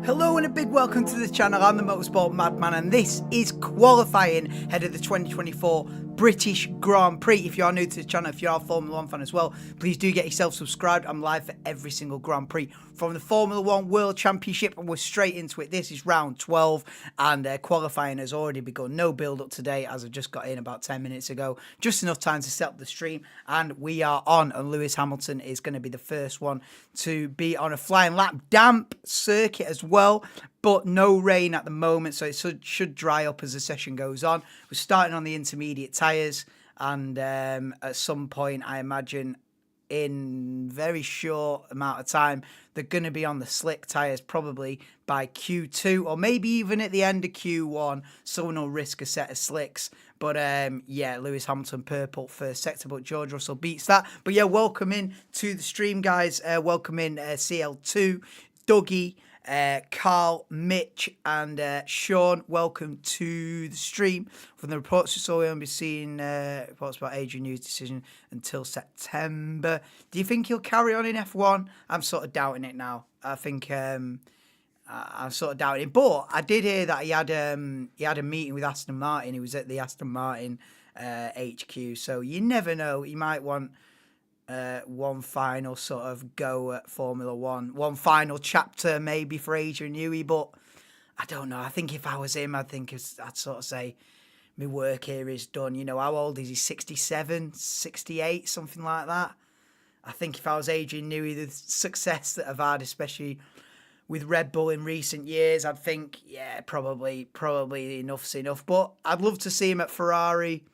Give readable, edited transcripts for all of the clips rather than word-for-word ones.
Hello and a big welcome to the channel. I'm the Motorsport Madman and this is qualifying ahead of the 2024 British Grand Prix. If you are new to the channel, if you are a Formula 1 fan as well, please do get yourself subscribed. I'm live for every single Grand Prix from the Formula 1 World Championship and we're straight into it. This is round 12 and qualifying has already begun. No build up today as I just got in about 10 minutes ago. Just enough time to set up the stream and we are on, and Lewis Hamilton is going to be the first one to be on a flying lap. Damp circuit as well, but no rain at the moment, so it should dry up as the session goes on. We're starting on the intermediate tyres, and at some point, I imagine, in very short amount of time, they're going to be on the slick tyres probably by Q2 or maybe even at the end of Q1. Someone will risk a set of slicks. But yeah, Lewis Hamilton purple first sector, but George Russell beats that. But yeah, welcome in to the stream, guys. Welcome in CL2, Dougie, Carl, Mitch, and Sean. Welcome to the stream. From the reports we saw, we'll be seeing reports about Adrian Newey's decision until September. Do you think he'll carry on in F1? I'm sort of doubting it now. I think I'm sort of doubting it. But I did hear that he had a meeting with Aston Martin. He was at the Aston Martin HQ. So you never know. He might want one final sort of go at Formula 1. One final chapter maybe for Adrian Newey. But I don't know. I think if I was him, I'd sort of say, my work here is done. You know, how old is he? 67, 68, something like that. I think if I was Adrian Newey, the success that I've had, especially with Red Bull in recent years, I'd think, yeah, probably enough's enough. But I'd love to see him at Ferrari,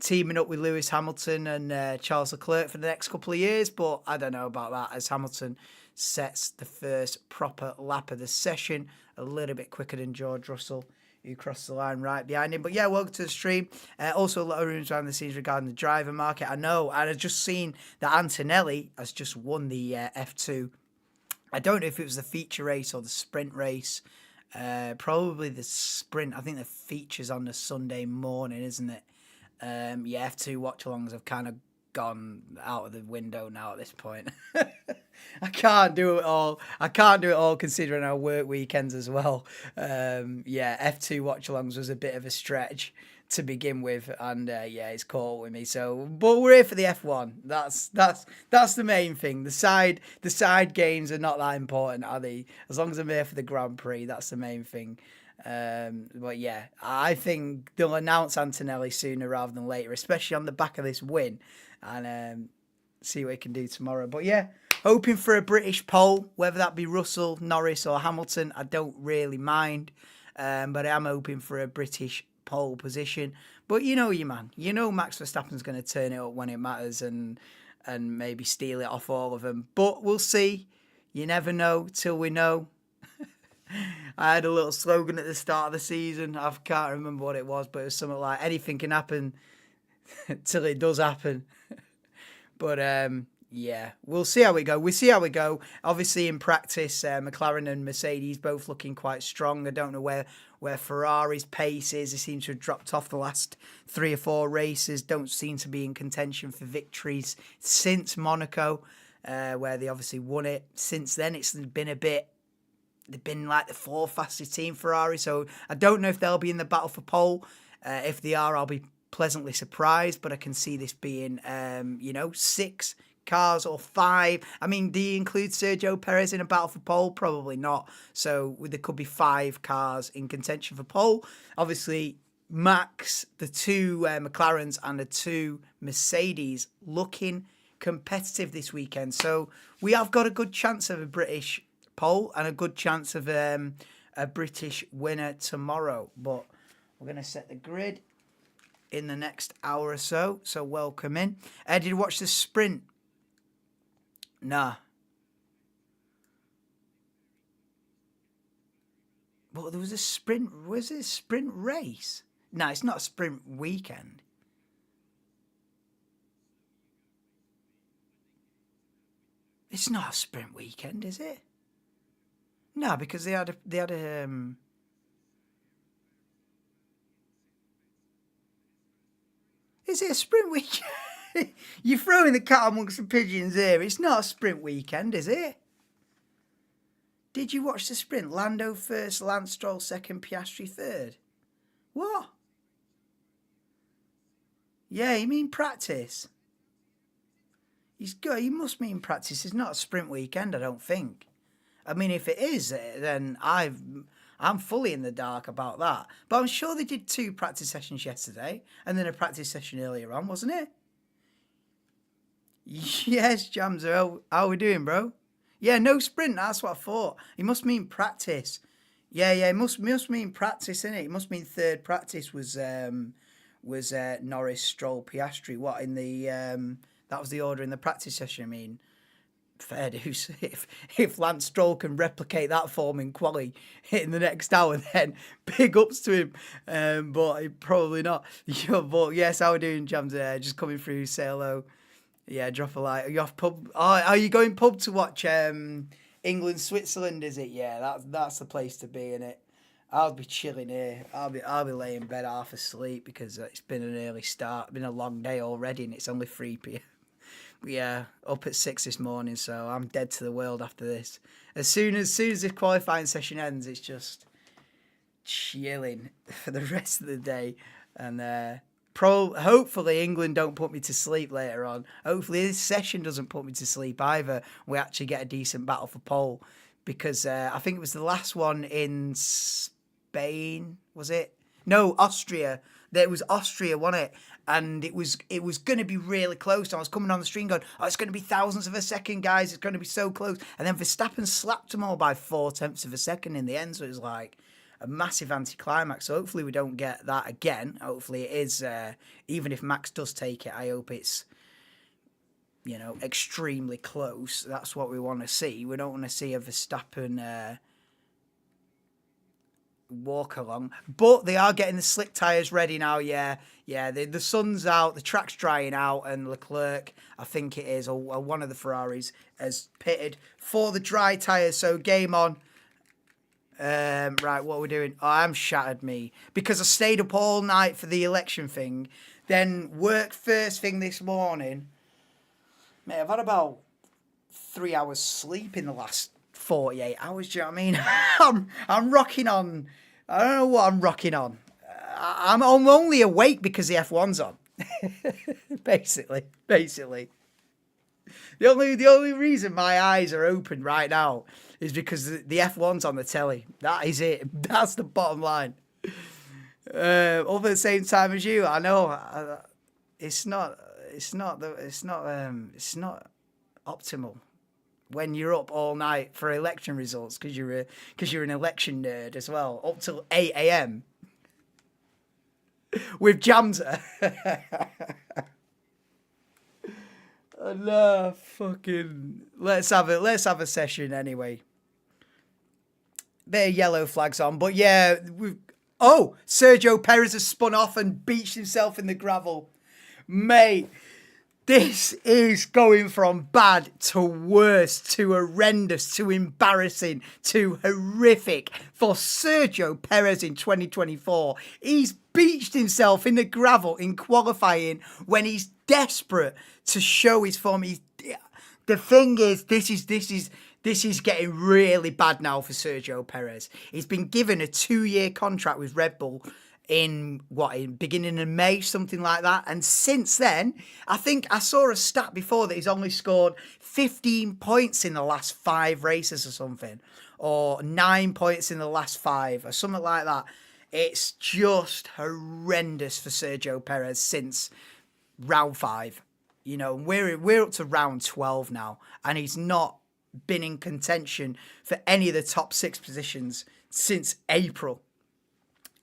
teaming up with Lewis Hamilton and Charles Leclerc for the next couple of years. But I don't know about that, as Hamilton sets the first proper lap of the session a little bit quicker than George Russell, who crossed the line right behind him. But yeah, welcome to the stream. Also, a lot of rooms behind the scenes regarding the driver market. I know, and I've just seen that Antonelli has just won the F2. I don't know if it was the feature race or the sprint race. Probably the sprint. I think the feature's on the Sunday morning, isn't it? Yeah, F2 watch-alongs have kind of gone out of the window now at this point. I can't do it all. Considering our work weekends as well. Yeah, F2 watch-alongs was a bit of a stretch to begin with, and yeah, it's caught with me. So, but we're here for the F1. That's the main thing. The side games are not that important, are they? As long as I'm here for the Grand Prix, that's the main thing. But yeah, I think they'll announce Antonelli sooner rather than later, especially on the back of this win, and see what he can do tomorrow. But yeah, hoping for a British pole, whether that be Russell, Norris or Hamilton, I don't really mind, but I am hoping for a British pole position. But you know you, man. You know Max Verstappen's going to turn it up when it matters and maybe steal it off all of them. But we'll see. You never know till we know. I had a little slogan at the start of the season. I can't remember what it was, but it was something like, anything can happen till it does happen. But yeah, we'll see how we go. Obviously, in practice, McLaren and Mercedes both looking quite strong. I don't know where Ferrari's pace is. They seem to have dropped off the last 3 or 4 races. Don't seem to be in contention for victories since Monaco, where they obviously won it. Since then, it's been a bit... They've been like the 4th fastest team, Ferrari. So I don't know if they'll be in the battle for pole. If they are, I'll be pleasantly surprised. But I can see this being, 6 cars or 5. I mean, do you include Sergio Perez in a battle for pole? Probably not. So there could be 5 cars in contention for pole. Obviously, Max, the 2 McLarens and the 2 Mercedes looking competitive this weekend. So we have got a good chance of a British pole and a good chance of a British winner tomorrow. But we're going to set the grid in the next hour or so. So welcome in. Did you watch the sprint? Nah. Well, there was a sprint. Was it a sprint race? No, it's not a sprint weekend. It's not a sprint weekend, is it? No, because they had a Is it a sprint weekend? You're throwing the cat amongst the pigeons here. It's not a sprint weekend, is it? Did you watch the sprint? Lando first, Lance Stroll second, Piastri third. What? Yeah, you mean practice? He's good. You must mean practice. It's not a sprint weekend, I don't think. I mean, if it is, then I'm fully in the dark about that. But I'm sure they did 2 practice sessions yesterday, and then a practice session earlier on, wasn't it? Yes, Jamser. How we doing, bro? Yeah, no sprint. That's what I thought. He must mean practice. Yeah. It must mean practice, innit? It must mean third practice was Norris, Stroll, Piastri. What in the that was the order in the practice session. I mean, fair dues. If Lance Stroll can replicate that form in quali in the next hour, then big ups to him. But probably not. But yes, how are we doing, Jams? Just coming through, say hello. Yeah, drop a like. Are you off pub? Oh, are you going pub to watch England, Switzerland? Is it? Yeah, that's the place to be, innit? I'll be chilling here. I'll be laying in bed half asleep because it's been an early start. It's been a long day already, and it's only 3 p.m. Yeah, up at 6 this morning, so I'm dead to the world after this. As soon as this qualifying session ends, it's just chilling for the rest of the day. And hopefully England don't put me to sleep later on. Hopefully this session doesn't put me to sleep either. We actually get a decent battle for pole, because I think it was the last one in Spain, was it? No, Austria. It was Austria, wasn't it? And it was going to be really close. I was coming on the stream going, oh, it's going to be thousandths of a second, guys. It's going to be so close. And then Verstappen slapped them all by 0.4 of a second in the end. So it was like a massive anticlimax. So hopefully we don't get that again. Hopefully it is, even if Max does take it, I hope it's, extremely close. That's what we want to see. We don't want to see a Verstappen walk along, but they are getting the slick tyres ready now. Yeah, the sun's out, the track's drying out, and Leclerc, I think it is, or one of the Ferraris, has pitted for the dry tyres. So game on. Right, what are we doing? Oh, I'm shattered, me, because I stayed up all night for the election thing, then work first thing this morning. Mate, I've had about 3 hours sleep in the last 48 hours, do you know what I mean? I'm rocking on. I don't know what I'm rocking on. I'm only awake because the F1's on. basically. The only reason my eyes are open right now is because the F1's on the telly. That is it. That's the bottom line. All at the same time as you, I know it's not optimal when you're up all night for election results, because you're an election nerd as well, up till 8 a.m. with Jamser. No, fucking let's have a session anyway. Bit of yellow flags on, but yeah, Sergio Perez has spun off and beached himself in the gravel, mate. This is going from bad to worse to horrendous to embarrassing to horrific for Sergio Perez in 2024. He's beached himself in the gravel in qualifying when he's desperate to show his form. The thing is, this is getting really bad now for Sergio Perez. He's been given a 2-year contract with Red Bull in beginning of May, something like that. And since then, I think I saw a stat before that he's only scored 15 points in the last 5 races or something, or 9 points in the last 5 or something like that. It's just horrendous for Sergio Perez since round 5. We're up to round 12 now, and he's not been in contention for any of the top 6 positions since April.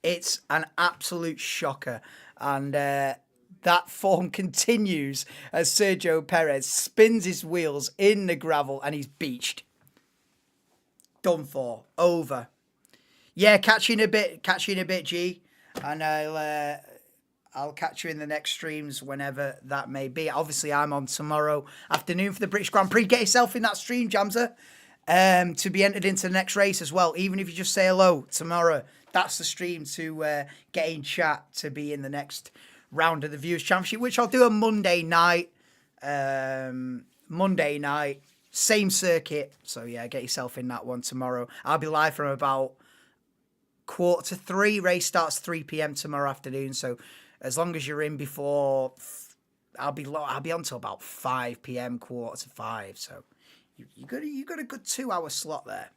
It's an absolute shocker. And that form continues as Sergio Perez spins his wheels in the gravel and he's beached. Done for. Over. Yeah, catch you in a bit, G. And I'll catch you in the next streams whenever that may be. Obviously, I'm on tomorrow afternoon for the British Grand Prix. Get yourself in that stream, Jamser, to be entered into the next race as well. Even if you just say hello tomorrow, that's the stream to get in chat to be in the next round of the Viewers' Championship, which I'll do on Monday night. Same circuit. So, yeah, get yourself in that one tomorrow. I'll be live from about 2:45. Race starts 3 p.m. tomorrow afternoon. So, as long as you're in before, I'll be on till about 5 p.m., 4:45. So, you got a good 2-hour slot there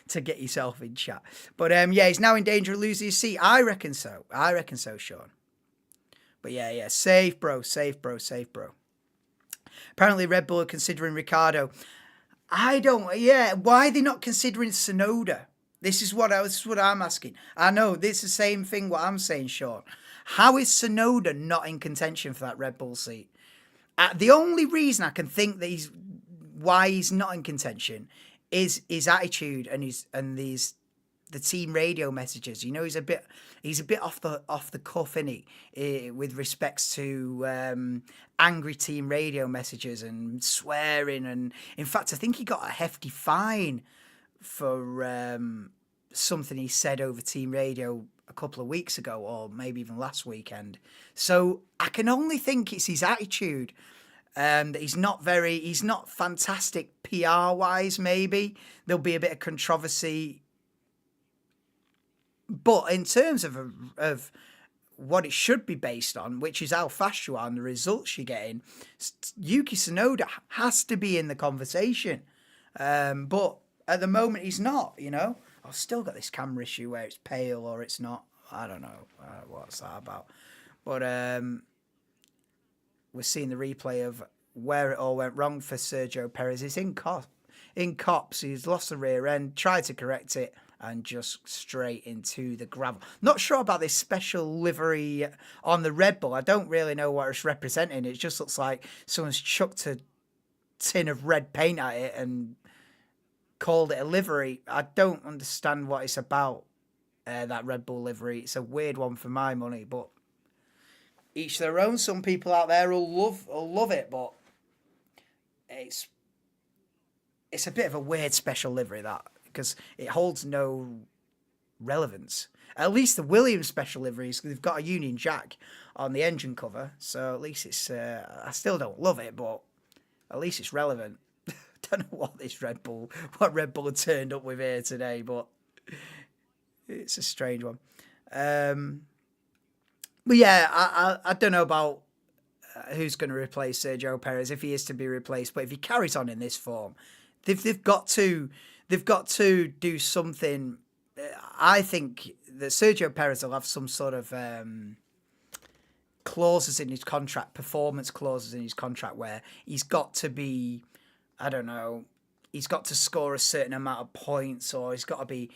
to get yourself in chat. But yeah, he's now in danger of losing his seat. I reckon so, Sean. But yeah, safe, bro. Apparently, Red Bull are considering Ricciardo. Why are they not considering Tsunoda? This is what I'm asking. I know, this is the same thing what I'm saying, Sean. How is Tsunoda not in contention for that Red Bull seat? The only reason I can think that why he's not in contention is his attitude and the team radio messages. You know, he's a bit off the cuff, isn't he? With respects to angry team radio messages and swearing, and in fact, I think he got a hefty fine for something he said over team radio a couple of weeks ago, or maybe even last weekend. So I can only think it's his attitude. That he's not fantastic PR wise. Maybe there'll be a bit of controversy. But in terms of what it should be based on, which is how fast you are and the results you're getting, Yuki Tsunoda has to be in the conversation. But at the moment, he's not, you know. I've still got this camera issue where it's pale or it's not. I don't know what's that about. But we're seeing the replay of where it all went wrong for Sergio Perez. It's in cops. He's lost the rear end, tried to correct it, and just straight into the gravel. Not sure about this special livery on the Red Bull. I don't really know what it's representing. It just looks like someone's chucked a tin of red paint at it and called it a livery. I don't understand what it's about, that Red Bull livery. It's a weird one for my money, but each their own. Some people out there will love it, but it's a bit of a weird special livery, that, because it holds no relevance. At least the Williams special liveries, they've got a Union Jack on the engine cover, so at least it's. I still don't love it, but at least it's relevant. Don't know what Red Bull had turned up with here today, but it's a strange one. But yeah, I don't know about who's going to replace Sergio Perez, if he is to be replaced. But if he carries on in this form, they've got to do something. I think that Sergio Perez will have some sort of clauses in his contract, performance clauses in his contract, where he's got to be, I don't know, he's got to score a certain amount of points, or he's got to be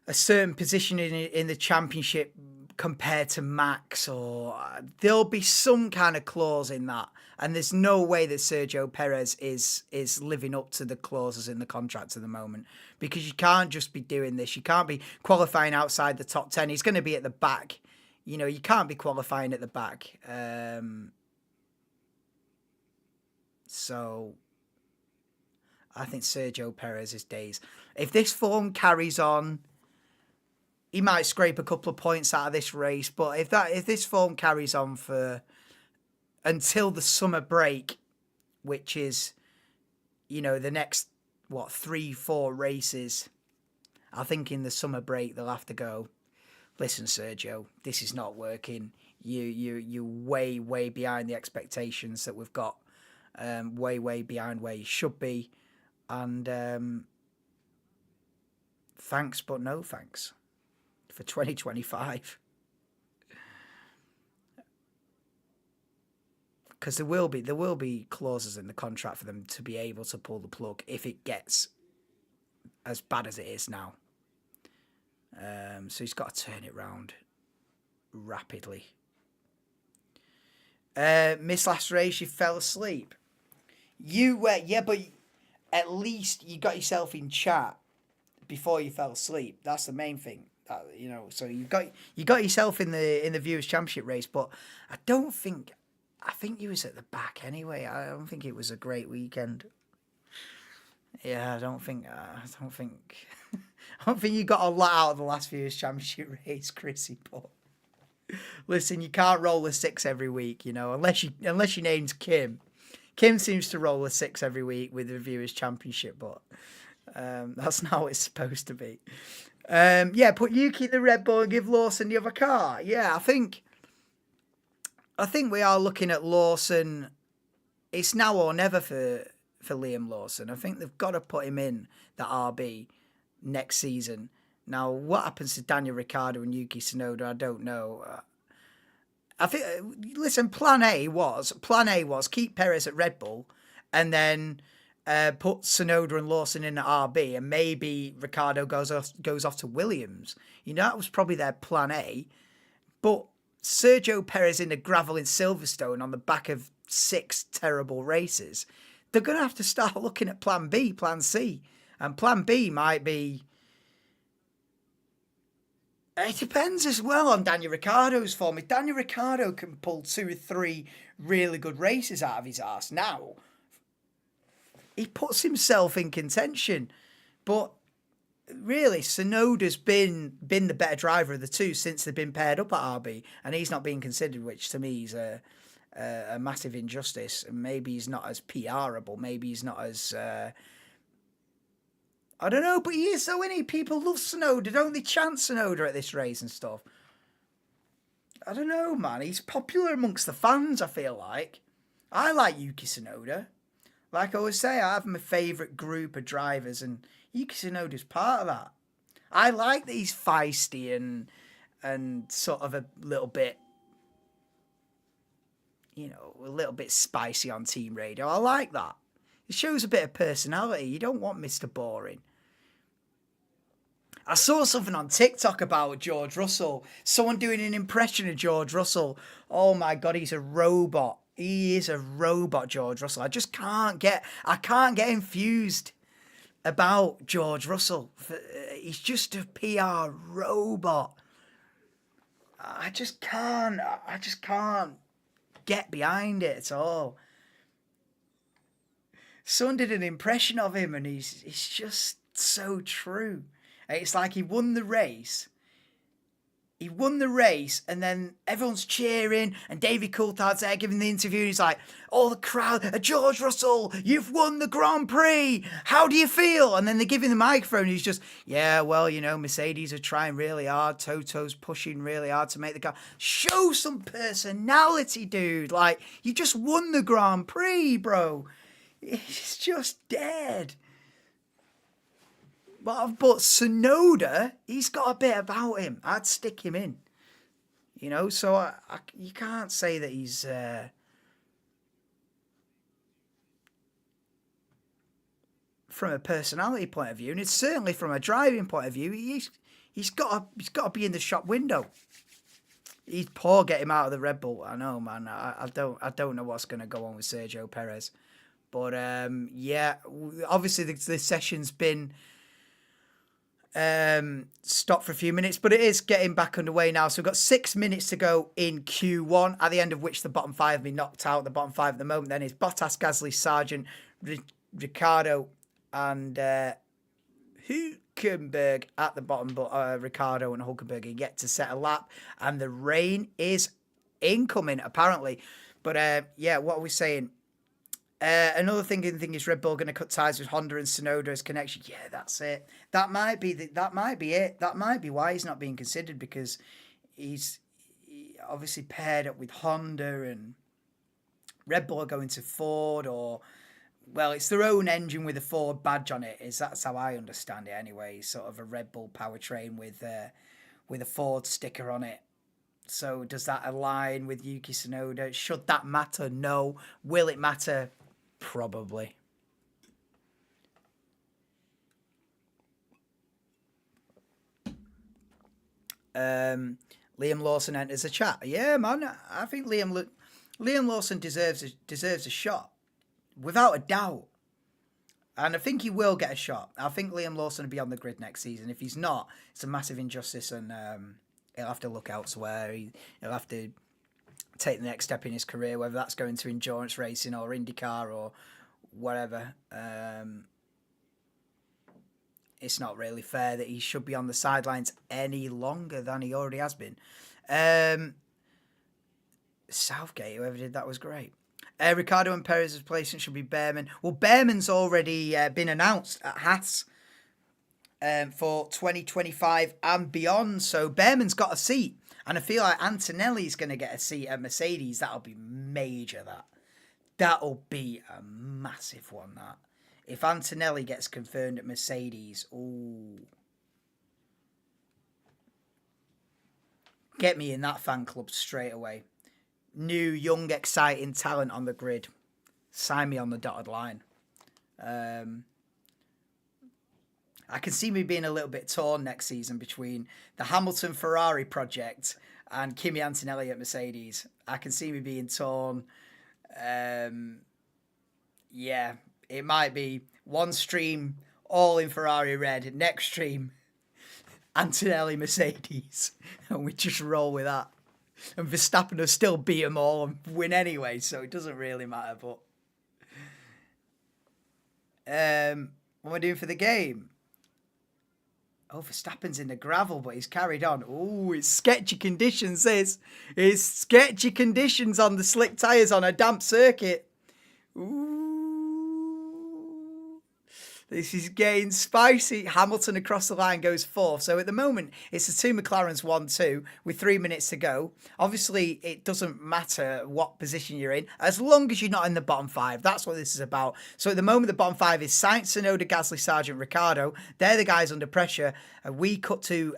a certain position in the championship compared to Max, or there'll be some kind of clause in that. And there's no way that Sergio Perez is living up to the clauses in the contract at the moment, because you can't just be doing this. You can't be qualifying outside the top 10. He's going to be at the back. You know, you can't be qualifying at the back. So I think Sergio Perez's days, if this form carries on, he might scrape a couple of points out of this race. But if this form carries on for until the summer break, which is, you know, the next 3-4 races, I think in the summer break they'll have to go, listen, Sergio, this is not working. You're way behind the expectations that we've got. Way behind where you should be. And thanks, but no thanks for 2025. Because there will be clauses in the contract for them to be able to pull the plug if it gets as bad as it is now. So he's got to turn it round rapidly. Missed last race, you fell asleep. But at least you got yourself in chat before you fell asleep. That's the main thing. You know, so you got yourself in the Viewers' Championship race, but I think you was at the back anyway. I don't think it was a great weekend. Yeah, I don't think you got a lot out of the last Viewers' Championship race, Chrissy. But listen, you can't roll a 6 every week, you know, unless your name's Kim. Kim seems to roll a 6 every week with the Viewers' Championship, but that's not how it's supposed to be. Yeah, put Yuki in the Red Bull and give Lawson the other car. Yeah, I think we are looking at Lawson. It's now or never for Liam Lawson. I think they've got to put him in the RB next season. Now, what happens to Daniel Ricciardo and Yuki Tsunoda, I don't know. I think, listen, plan A was keep Perez at Red Bull and then put Tsunoda and Lawson in at RB, and maybe Ricciardo goes off to Williams. You know, that was probably their plan A. But Sergio Perez in the gravel in Silverstone on the back of 6 terrible races, they're going to have to start looking at plan B, plan C. And plan B might be... It depends as well on Daniel Ricciardo's form. If Daniel Ricciardo can pull 2 or 3 really good races out of his arse now, he puts himself in contention. But really, Tsunoda's been the better driver of the two since they've been paired up at RB, and he's not being considered, which to me is a massive injustice. And maybe he's not as PRable. Maybe he's not as... I don't know, but he is, though, isn't he? People love Tsunoda, don't they? Chant Tsunoda at this race and stuff. I don't know, man. He's popular amongst the fans, I feel like. I like Yuki Tsunoda. Like I always say, I have my favourite group of drivers, and Yuki Tsunoda's part of that. I like that he's feisty and sort of a little bit, you know, a little bit spicy on team radio. I like that. It shows a bit of personality. You don't want Mr. Boring. I saw something on TikTok about George Russell. Someone doing an impression of George Russell. Oh my God, he's a robot. He is a robot, George Russell. I can't get infused about George Russell. He's just a PR robot. I just can't get behind it at all. Someone did an impression of him and he's just so true. It's like he won the race. He won the race and then everyone's cheering and David Coulthard's there giving the interview. And he's like, oh, the crowd, George Russell, you've won the Grand Prix. How do you feel? And then they give him the microphone and he's just, yeah, well, you know, Mercedes are trying really hard. Toto's pushing really hard to make the car. Show some personality, dude. Like, you just won the Grand Prix, bro. He's just dead. But Tsunoda, he's got a bit about him. I'd stick him in. You know, so you can't say that he's... from a personality point of view, and it's certainly from a driving point of view, he's got to be in the shop window. He's poor, get him out of the Red Bull. I know, man. I don't know what's going to go on with Sergio Perez. But, yeah, obviously the session's been stopped for a few minutes, but it is getting back underway now. So we've got 6 minutes to go in Q1, at the end of which the bottom 5 have been knocked out. The bottom 5 at the moment then is Bottas, Gasly, Sargent, Ricciardo, and Hülkenberg at the bottom. But Ricciardo and Hülkenberg are yet to set a lap, and the rain is incoming, apparently. But, yeah, what are we saying? Another thing is Red Bull going to cut ties with Honda and Tsunoda's connection. Yeah, that's it. That might be it. That might be why he's not being considered, because he's obviously paired up with Honda, and Red Bull are going to Ford, or well, it's their own engine with a Ford badge on it. That's how I understand it anyway. Sort of a Red Bull powertrain with a Ford sticker on it. So does that align with Yuki Tsunoda? Should that matter? No. Will it matter? Probably. Liam Lawson enters the chat. Yeah, man. I think Liam Lawson deserves a shot, without a doubt. And I think he will get a shot. I think Liam Lawson will be on the grid next season. If he's not, it's a massive injustice, and he'll have to look elsewhere. He'll have to take the next step in his career, whether that's going to endurance racing or IndyCar or whatever. It's not really fair that he should be on the sidelines any longer than he already has been. Southgate, whoever did that was great. Ricardo and Perez's replacement should be Behrman. Well, Behrman's already been announced at Haas for 2025 and beyond. So Behrman's got a seat. And I feel like Antonelli's going to get a seat at Mercedes. That'll be major, that. That'll be a massive one, that. If Antonelli gets confirmed at Mercedes, ooh. Get me in that fan club straight away. New, young, exciting talent on the grid. Sign me on the dotted line. I can see me being a little bit torn next season between the Hamilton-Ferrari project and Kimi Antonelli at Mercedes. I can see me being torn. Yeah, it might be one stream all in Ferrari red, next stream Antonelli Mercedes, and we just roll with that. And Verstappen will still beat them all and win anyway, so it doesn't really matter. But what am I doing for the game? Oh, Verstappen's in the gravel, but he's carried on. Oh, it's sketchy conditions, this. It's sketchy conditions on the slick tyres on a damp circuit. Ooh. This is getting spicy. Hamilton across the line goes fourth. So at the moment, it's the two McLarens 1-2 with 3 minutes to go. Obviously, it doesn't matter what position you're in, as long as you're not in the bottom five. That's what this is about. So at the moment, the bottom five is Sainz, Tsunoda, Gasly, Sargent, Ricciardo. They're the guys under pressure. And we cut to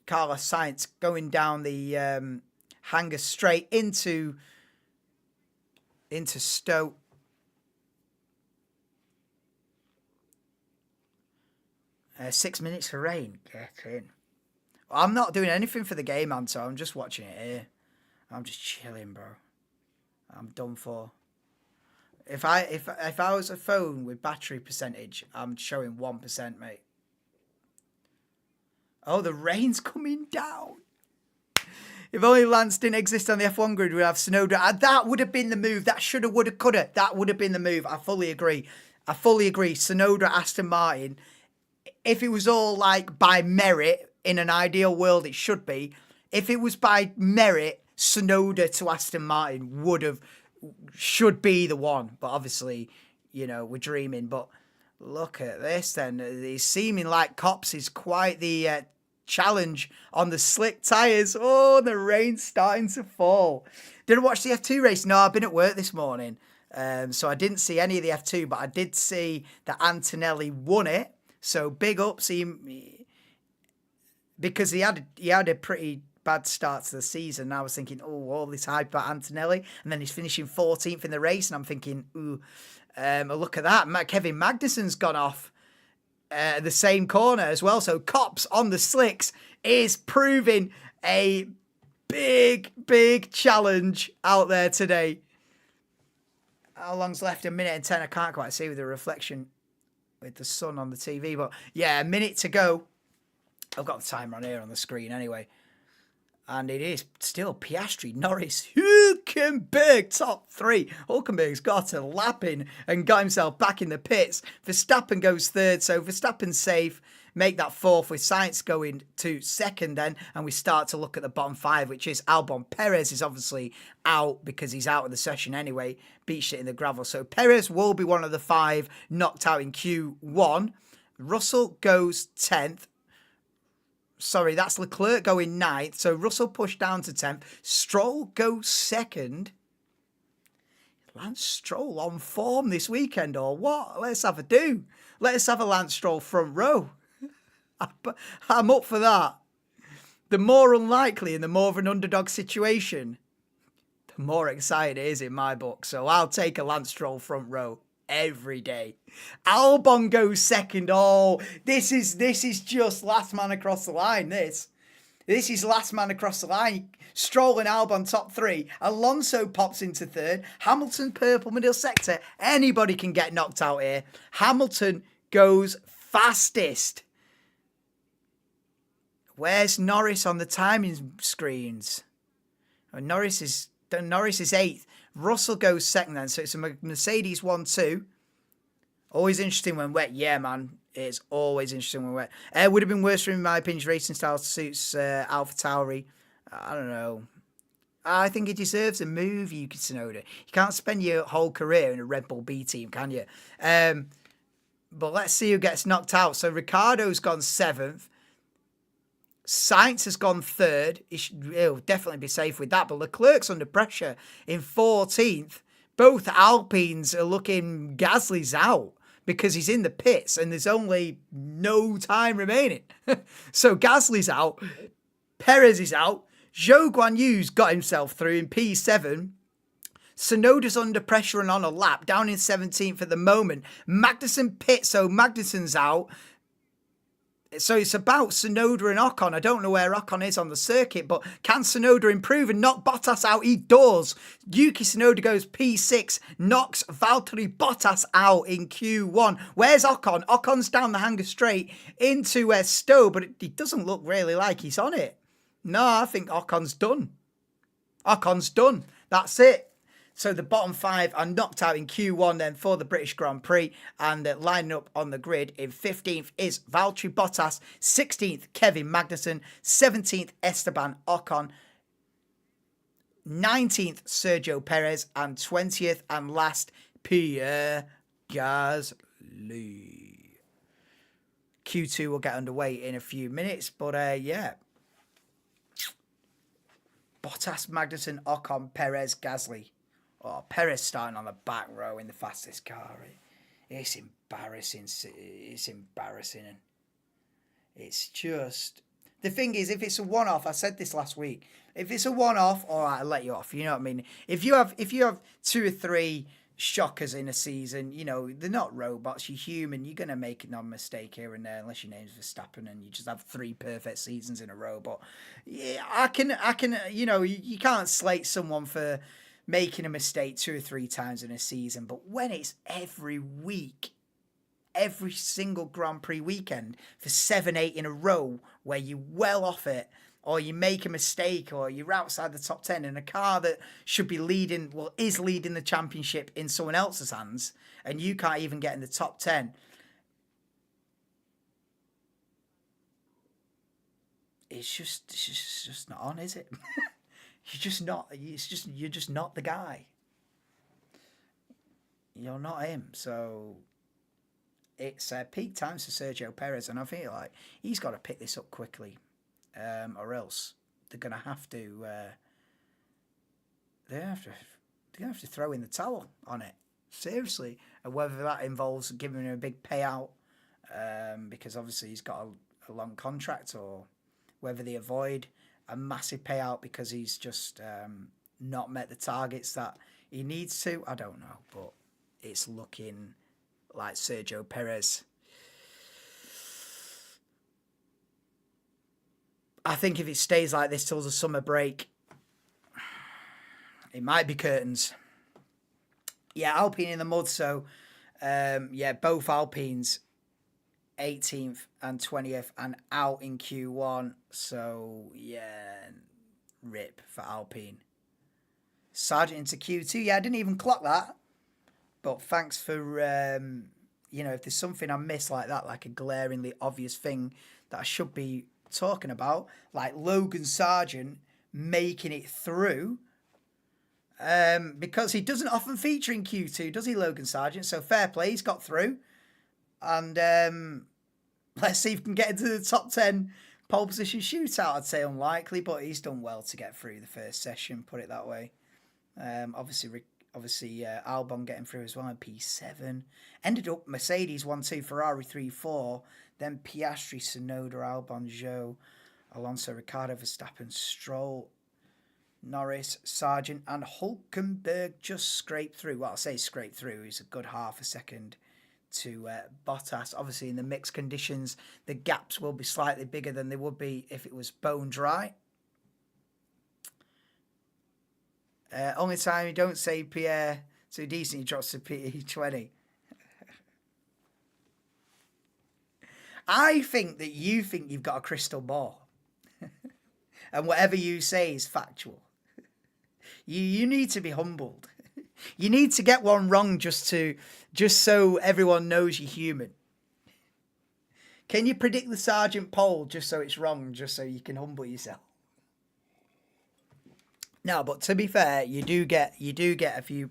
Carlos Sainz going down the hanger straight into Stoke. 6 minutes for rain. Get in. I'm not doing anything for the game, Anto. I'm just watching it here. I'm just chilling, bro. I'm done for. If I was a phone with battery percentage, I'm showing 1%, mate. Oh, the rain's coming down. If only Lance didn't exist on the F1 grid, we'd have Tsunoda. That would have been the move. That shoulda, woulda, coulda. That would have been the move. I fully agree. Tsunoda, Aston Martin. If it was all like by merit, in an ideal world, it should be. If it was by merit, Tsunoda to Aston Martin should be the one. But obviously, you know, we're dreaming. But look at this then. It's seeming like Cops is quite the challenge on the slick tyres. Oh, the rain's starting to fall. Did I watch the F2 race? No, I've been at work this morning. So I didn't see any of the F2, but I did see that Antonelli won it. So big ups because he had a pretty bad start to the season. I was thinking, oh, all this hype about Antonelli, and then he's finishing 14th in the race, and I'm thinking, ooh, look at that. Kevin Magnussen's gone off the same corner as well. So Cops on the slicks is proving a big challenge out there today. How long's left? 1:10. I can't quite see with the reflection with the sun on the TV, but yeah, 1 minute to go. I've got the timer on here on the screen anyway. And it is still Piastri, Norris, Hülkenberg, top three. Hülkenberg's got a lap in and got himself back in the pits. Verstappen goes third, so Verstappen's safe. Make that fourth with Sainz going to second then. And we start to look at the bottom five, which is Albon. Perez is obviously out because he's out of the session anyway. Beached it in the gravel. So Perez will be one of the five knocked out in Q1. Russell goes 10th. Sorry, that's Leclerc going 9th. So Russell pushed down to 10th. Stroll goes 2nd. Lance Stroll on form this weekend or what? Let's have a do. Let's have a Lance Stroll front row. I'm up for that. The more unlikely and the more of an underdog situation, the more exciting it is in my book. So I'll take a Lance Stroll front row every day. Albon goes 2nd. Oh, this is just last man across the line. This is last man across the line. Stroll and Albon top 3. Alonso pops into 3rd. Hamilton purple middle sector. Anybody can get knocked out here. Hamilton goes fastest. Where's Norris on the timing screens? Oh, Norris is 8th. Russell goes 2nd then, so it's a Mercedes 1-2. Always interesting when wet. Yeah, man, it's always interesting when wet. It would have been worse for him, in my opinion. Racing style suits AlphaTauri. I don't know. I think he deserves a move, Yuki Tsunoda. You can't spend your whole career in a Red Bull B team, can you? But let's see who gets knocked out. So Ricciardo's gone 7th. Sainz has gone 3rd. He'll definitely be safe with that. But Leclerc's under pressure in 14th. Both Alpines are looking... Gasly's out because he's in the pits and there's only no time remaining. So Gasly's out. Perez is out. Zhou Guanyu's got himself through in P7. Tsunoda's under pressure and on a lap, down in 17th at the moment. Magnussen pits, so Magnussen's out. So it's about Tsunoda and Ocon. I don't know where Ocon is on the circuit, but can Tsunoda improve and knock Bottas out? He does. Yuki Tsunoda goes P6, knocks Valtteri Bottas out in Q1. Where's Ocon? Ocon's down the hanger straight into Stowe, but it doesn't look really like he's on it. No, I think Ocon's done. Ocon's done. That's it. So the bottom 5 are knocked out in Q1 then for the British Grand Prix. And lining up on the grid in 15th is Valtteri Bottas. 16th, Kevin Magnussen. 17th, Esteban Ocon. 19th, Sergio Perez. And 20th and last, Pierre Gasly. Q2 will get underway in a few minutes. But yeah. Bottas, Magnussen, Ocon, Perez, Gasly. Oh, Perez starting on the back row in the fastest car. It's embarrassing. It's embarrassing. And it's just... The thing is, if it's a one-off, I said this last week, if it's a one-off, all right, I'll let you off. You know what I mean? If you have 2 or 3 shockers in a season, you know, they're not robots, you're human, you're going to make a non-mistake here and there, unless your name's Verstappen and you just have 3 perfect seasons in a row. But yeah, I can, you know, you can't slate someone for making a mistake 2 or 3 times in a season. But when it's every week, every single Grand Prix weekend for 7, 8 in a row where you're well off it, or you make a mistake, or you're outside the top 10 in a car that should be leading, well, is leading the championship in someone else's hands, and you can't even get in the top 10. It's just not on, is it? You're just not. You're just not the guy. You're not him. So it's peak times for Sergio Perez, and I feel like he's got to pick this up quickly, or else they're gonna have to. They're gonna have to throw in the towel on it, seriously. And whether that involves giving him a big payout, because obviously he's got a long contract, or whether they avoid a massive payout because he's just not met the targets that he needs to. I don't know, but it's looking like Sergio Perez. I think if it stays like this till the summer break, it might be curtains. Yeah, Alpine in the mud. So, yeah, both Alpines 18th and 20th and out in Q1. So, yeah, rip for Alpine. Sargent into Q2. Yeah, I didn't even clock that. But thanks for, you know, if there's something I miss like that, like a glaringly obvious thing that I should be talking about, like Logan Sargent making it through, because he doesn't often feature in Q2, does he, Logan Sargent? So fair play, he's got through. And let's see if he can get into the top 10 pole position shootout. I'd say unlikely, but he's done well to get through the first session, put it that way. Obviously, Albon getting through as well in P7. Ended up Mercedes 1-2, Ferrari 3-4, then Piastri, Tsunoda, Albon, Zhou, Alonso, Ricciardo, Verstappen, Stroll, Norris, Sargent, and Hulkenberg just scraped through. Well, I'll say scraped through. He's a good half a second to Bottas. Obviously, in the mixed conditions, the gaps will be slightly bigger than they would be if it was bone dry. Only time you don't say Pierre too decent, he drops to P20. I think that you think you've got a crystal ball. And whatever you say is factual. You need to be humbled. You need to get one wrong just so everyone knows you're human. Can you predict the Sargent pole just so it's wrong, just so you can humble yourself? No, but to be fair, you do get a few.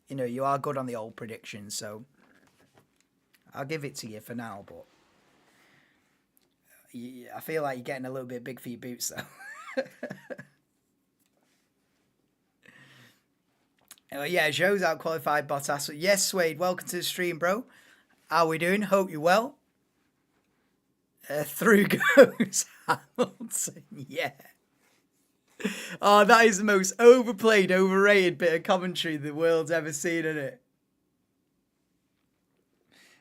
You know, you are good on the old predictions, so I'll give it to you for now. But I feel like you're getting a little bit big for your boots, though. Oh yeah, Joe's out qualified Bottas. Yes, Swade, welcome to the stream, bro. How we doing? Hope you're well. Through goes Hamilton. Yeah. Oh, that is the most overplayed, overrated bit of commentary the world's ever seen, isn't it?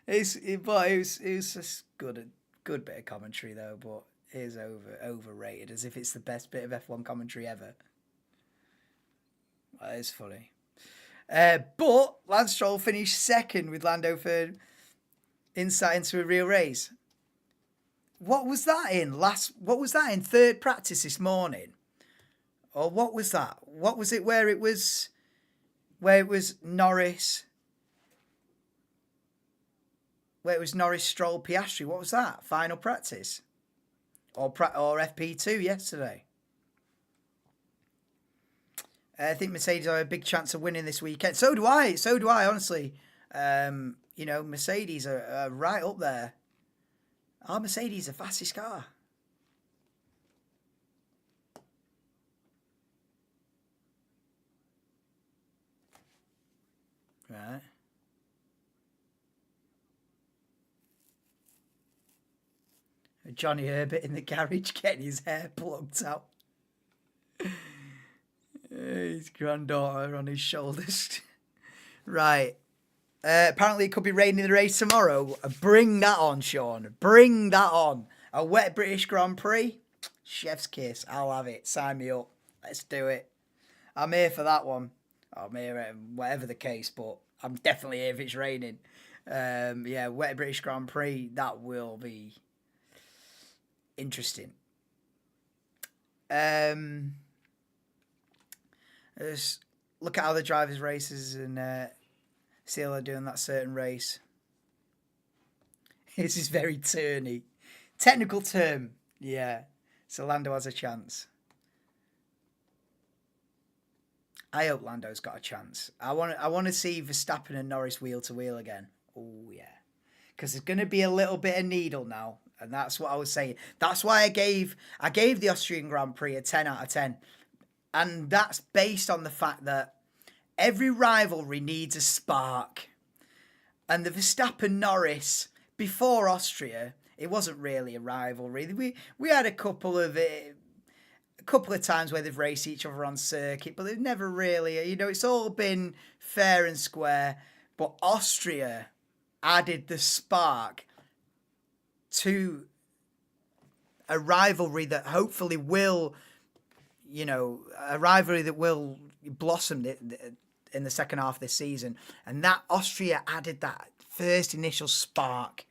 It was just good bit of commentary though, but it is overrated, as if it's the best bit of F1 commentary ever. That is funny. But Lance Stroll finished second with Lando third. Insight into a real race. What was that in? What was that in third practice this morning? Or what was that? What was it where it was Norris? Where it was Norris, Stroll, Piastri. What was that? Final practice? Or FP2 yesterday? I think Mercedes have a big chance of winning this weekend. So do I, honestly. You know, Mercedes are right up there. Are Mercedes the fastest car? Right. Johnny Herbert in the garage getting his hair plucked out. His granddaughter on his shoulders. Right. Apparently it could be raining in the race tomorrow. Bring that on, Sean. Bring that on. A wet British Grand Prix. Chef's kiss. I'll have it. Sign me up. Let's do it. I'm here for that one. I'm here, whatever the case, but I'm definitely here if it's raining. Yeah, wet British Grand Prix. That will be interesting. Just look at how the drivers' races and see how they're doing that certain race. This is very turny. Technical term. Yeah. So Lando has a chance. I hope Lando's got a chance. I want to see Verstappen and Norris wheel to wheel again. Oh yeah. Because there's going to be a little bit of needle now. And that's what I was saying. That's why I gave the Austrian Grand Prix a 10 out of 10. And that's based on the fact that every rivalry needs a spark. And the Verstappen-Norris, before Austria, it wasn't really a rivalry. We had a couple of times where they've raced each other on circuit, but they've never really, you know, it's all been fair and square. But Austria added the spark to a rivalry that hopefully will, you know, a rivalry that will blossom in the second half of this season. And that Austria added that first initial spark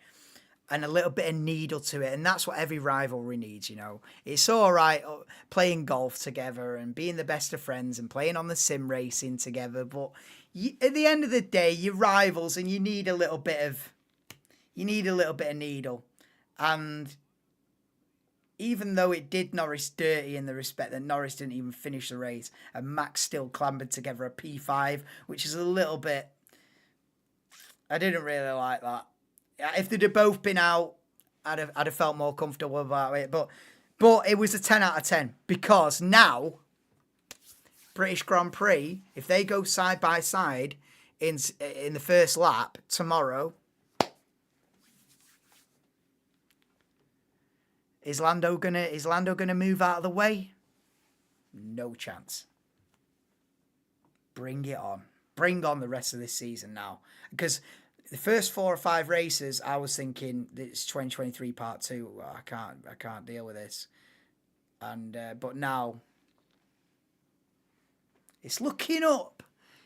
and a little bit of needle to it. And that's what every rivalry needs, you know. It's all right playing golf together and being the best of friends and playing on the sim racing together. But at the end of the day, you're rivals and you need a little bit of needle. And even though it did Norris dirty in the respect that Norris didn't even finish the race and Max still clambered together a P5, which is a little bit... I didn't really like that. If they'd have both been out, I'd have felt more comfortable about it. But it was a 10 out of 10 because now, British Grand Prix, if they go side by side in the first lap tomorrow... Is Lando gonna move out of the way? No chance. Bring it on. Bring on the rest of this season now. Because the first 4 or 5 races, I was thinking it's 2023 Part 2. I can't deal with this. And but now it's looking up.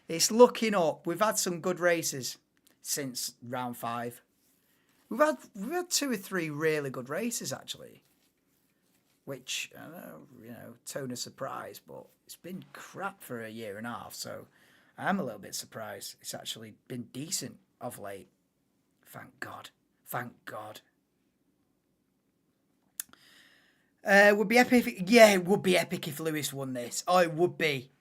It's looking up. We've had some good races since round 5. We've had 2 or 3 really good races actually. Which, I know, you know, tone of surprise, but it's been crap for a year and a half, so I am a little bit surprised. It's actually been decent of late. Thank God. Thank God. Would be epic. Yeah, it would be epic if Lewis won this. Oh, it would be.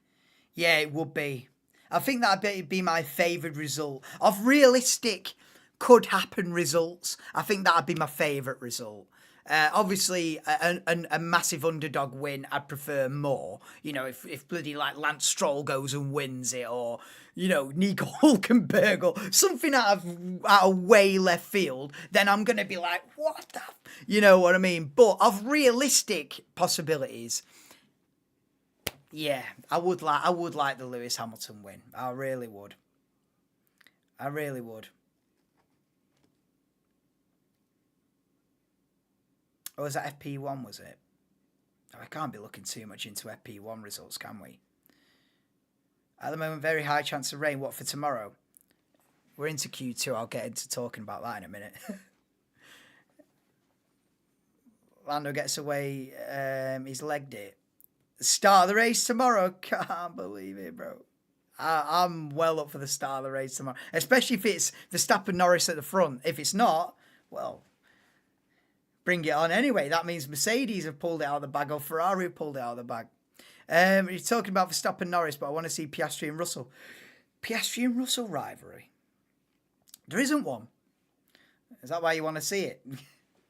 Yeah, it would be. I think that'd be my favourite result. Of realistic, could happen results, I think that'd be my favourite result. Obviously, a massive underdog win, I'd prefer more. You know, if bloody like Lance Stroll goes and wins it, or you know Nico Hulkenberg, or something out of way left field, then I'm gonna be like, what the, you know what I mean? But of realistic possibilities, yeah, I would like the Lewis Hamilton win. I really would. I really would. Or was that FP1, was it? Oh, I can't be looking too much into FP1 results, can we? At the moment, very high chance of rain. What for tomorrow? We're into Q2. I'll get into talking about that in a minute. Lando gets away. He's legged it. Start of the race tomorrow. Can't believe it, bro. I'm well up for the start of the race tomorrow. Especially if it's Verstappen Norris at the front. If it's not, well, bring it on anyway. That means Mercedes have pulled it out of the bag, or Ferrari have pulled it out of the bag. You're talking about Verstappen Norris, but I want to see Piastri and Russell. Piastri and Russell rivalry? There isn't one. Is that why you want to see it?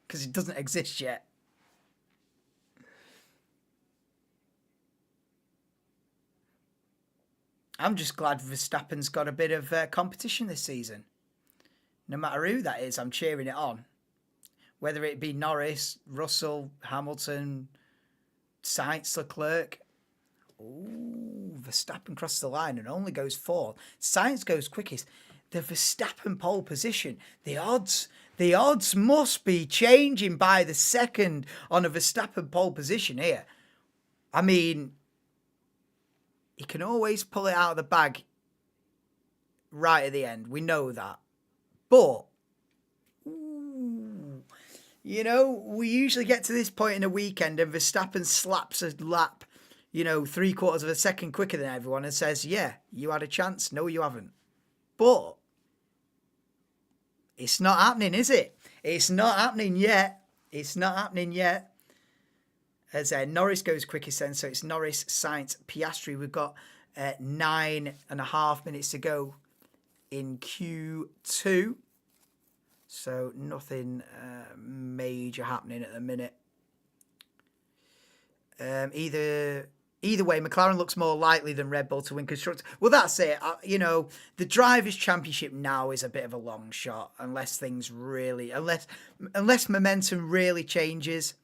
Because it doesn't exist yet. I'm just glad Verstappen's got a bit of competition this season. No matter who that is, I'm cheering it on. Whether it be Norris, Russell, Hamilton, Sainz, Leclerc. Ooh, Verstappen crosses the line and only goes fourth. Sainz goes quickest. The Verstappen pole position. The odds must be changing by the second on a Verstappen pole position here. I mean, he can always pull it out of the bag right at the end. We know that. But, ooh, you know, we usually get to this point in a weekend and Verstappen slaps a lap, you know, 3/4 of a second quicker than everyone and says, yeah, you had a chance. No, you haven't. But it's not happening, is it? It's not happening yet. It's not happening yet. As Norris goes quickest then, so it's Norris, Sainz, Piastri. We've got 9.5 minutes to go in Q2. So nothing major happening at the minute. Either way, McLaren looks more likely than Red Bull to win constructors. Well, that's it. You know, the Drivers' Championship now is a bit of a long shot unless momentum really changes.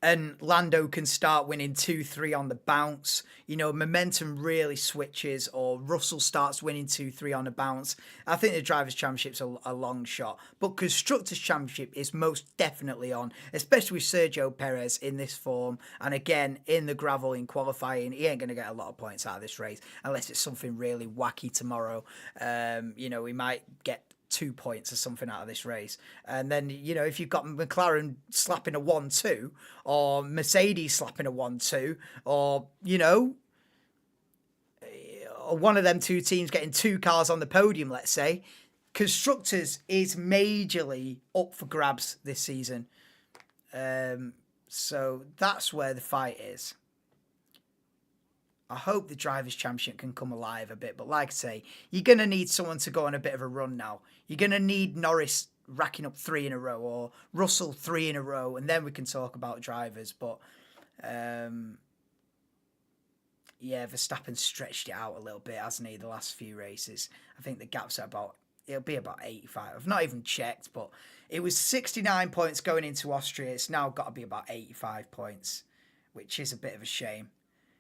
And Lando can start winning 2-3 on the bounce. You know, momentum really switches, or Russell starts winning 2-3 on the bounce. I think the Drivers' Championship's a long shot. But Constructors' Championship is most definitely on, especially with Sergio Perez in this form. And again, in the gravel in qualifying, he ain't going to get a lot of points out of this race unless it's something really wacky tomorrow. You know, we might get 2 points or something out of this race. And then, you know, if you've got McLaren slapping a 1-2 or Mercedes slapping a 1-2, or, you know, or one of them two teams getting 2 cars on the podium, let's say, Constructors is majorly up for grabs this season. So that's where the fight is. I hope the Drivers' Championship can come alive a bit. But like I say, you're going to need someone to go on a bit of a run now. You're going to need Norris racking up 3 in a row, or Russell 3 in a row, and then we can talk about drivers. But, yeah, Verstappen stretched it out a little bit, hasn't he, the last few races? I think the gap's at it'll be about 85. I've not even checked, but it was 69 points going into Austria. It's now got to be about 85 points, which is a bit of a shame.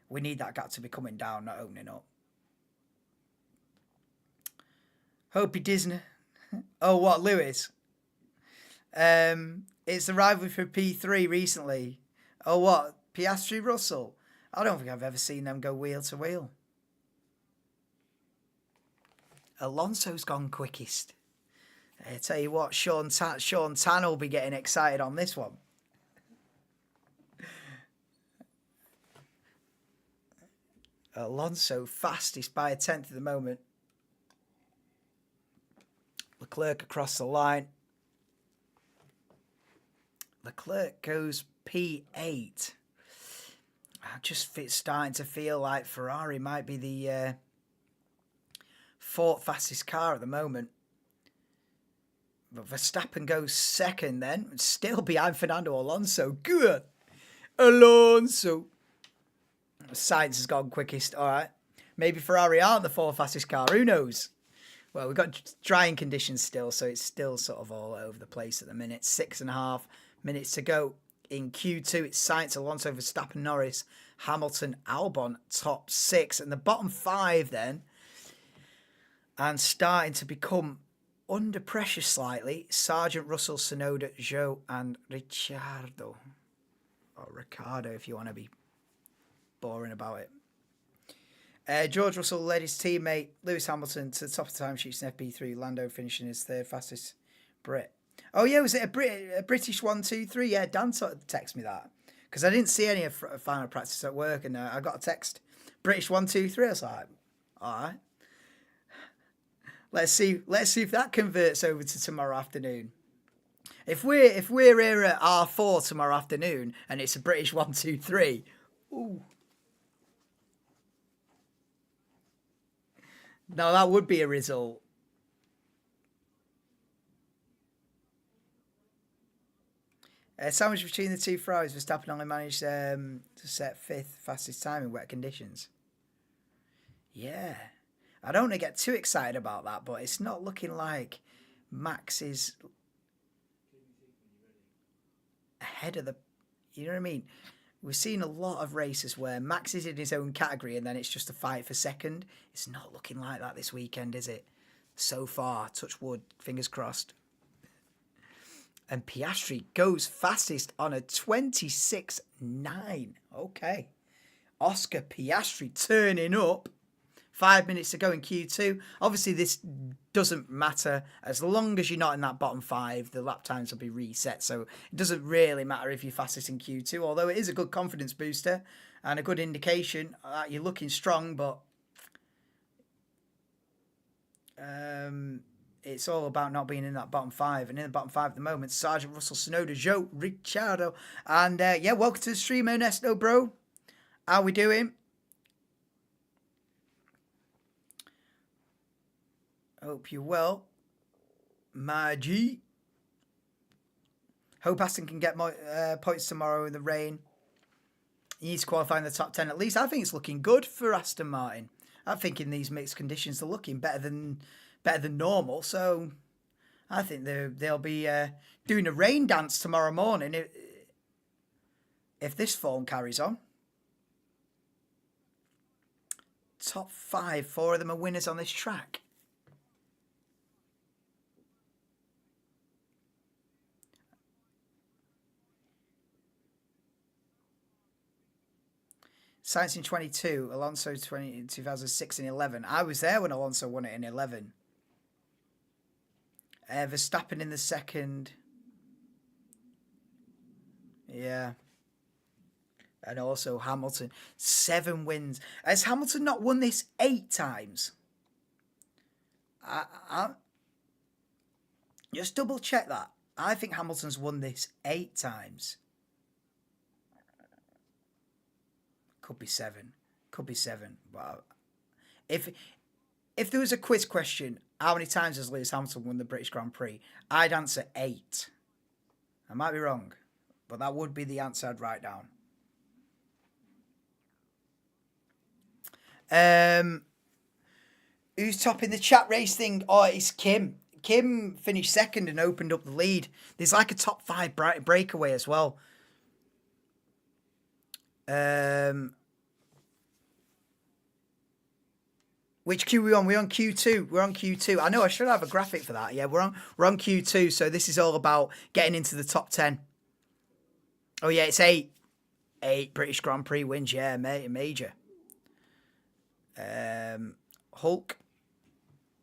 We need that gap to be coming down, not opening up. Hopey Disney. Oh, what, Lewis? It's the rivalry for P3 recently. Oh, what? Piastri Russell? I don't think I've ever seen them go wheel to wheel. Alonso's gone quickest. I tell you what, Sean Tan will be getting excited on this one. Alonso fastest by a tenth at the moment. Leclerc across the line. Leclerc goes P8. starting to feel like Ferrari might be the fourth fastest car at the moment. But Verstappen goes second then, still behind Fernando Alonso. Good. Alonso. Sainz has gone quickest. All right. Maybe Ferrari aren't the fourth fastest car. Who knows? Well, we've got drying conditions still, so it's still sort of all over the place at the minute. 6.5 minutes to go. In Q2, it's Sainz, Alonso, Verstappen, Norris, Hamilton, Albon, top 6. And the bottom 5 then, and starting to become under pressure slightly, Sargent, Russell, Tsunoda, Zhou, and Ricciardo. Or Ricciardo, if you want to be boring about it. George Russell led his teammate Lewis Hamilton to the top of the timesheets in FP3. Lando finishing his third fastest Brit. Oh yeah, was it a British 1, 2, 3? Yeah, Dan texted me that because I didn't see any of final practice at work, and I got a text British 1, 2, 3. I was like, all right. Let's see if that converts over to tomorrow afternoon. If we're here at R4 tomorrow afternoon and it's a British 1, 2, 3, ooh. No, that would be a result. Sandwich between the two Ferraris, Verstappen only managed to set 5th fastest time in wet conditions. Yeah. I don't want to get too excited about that, but it's not looking like Max is ahead of the... You know what I mean? We've seen a lot of races where Max is in his own category and then it's just a fight for second. It's not looking like that this weekend, is it? So far, touch wood, fingers crossed. And Piastri goes fastest on a 26.9. Okay. Oscar Piastri turning up. 5 minutes to go in Q2. Obviously, this doesn't matter. As long as you're not in that bottom 5, the lap times will be reset. So it doesn't really matter if you're fastest in Q2, although it is a good confidence booster and a good indication that you're looking strong, but it's all about not being in that bottom 5. And in the bottom 5 at the moment, Sargent, Russell, Tsunoda, Zhou, Ricciardo. And yeah, welcome to the stream, Ernesto, bro. How we doing? Hope you're well. My G. Hope Aston can get more points tomorrow in the rain. He needs to qualify in the top 10 at least. I think it's looking good for Aston Martin. I think in these mixed conditions they're looking better than normal. So I think they'll be doing a rain dance tomorrow morning if this form carries on. Top 5, 4 of them are winners on this track. Sainz in 22, Alonso 2006 and 11. I was there when Alonso won it in 11. Verstappen in the second. Yeah. And also Hamilton. 7 wins. Has Hamilton not won this 8 times? Just double check that. I think Hamilton's won this 8 times. Could be 7. Could be 7. Wow. If there was a quiz question, how many times has Lewis Hamilton won the British Grand Prix? I'd answer 8. I might be wrong, but that would be the answer I'd write down. Who's topping the chat race thing? Oh, it's Kim. Kim finished second and opened up the lead. There's like a top 5 breakaway as well. Which queue are we on? We're on Q2. We're on Q2. I know I should have a graphic for that. Yeah, we're on Q2. So this is all about getting into the top 10. Oh yeah, it's 8. 8 British Grand Prix wins. Yeah, major. Hulk.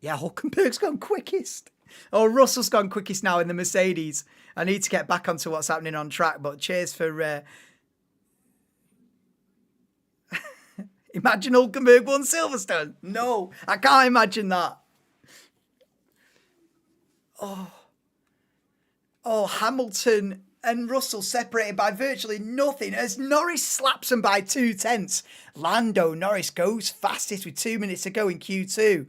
Yeah, Hulkenberg's gone quickest. Oh, Russell's gone quickest now in the Mercedes. I need to get back onto what's happening on track. But cheers for. Imagine Hulkenberg won Silverstone. No, I can't imagine that. Oh, Hamilton and Russell separated by virtually nothing as Norris slaps him by 2/10. Lando Norris goes fastest with 2 minutes to go in Q2.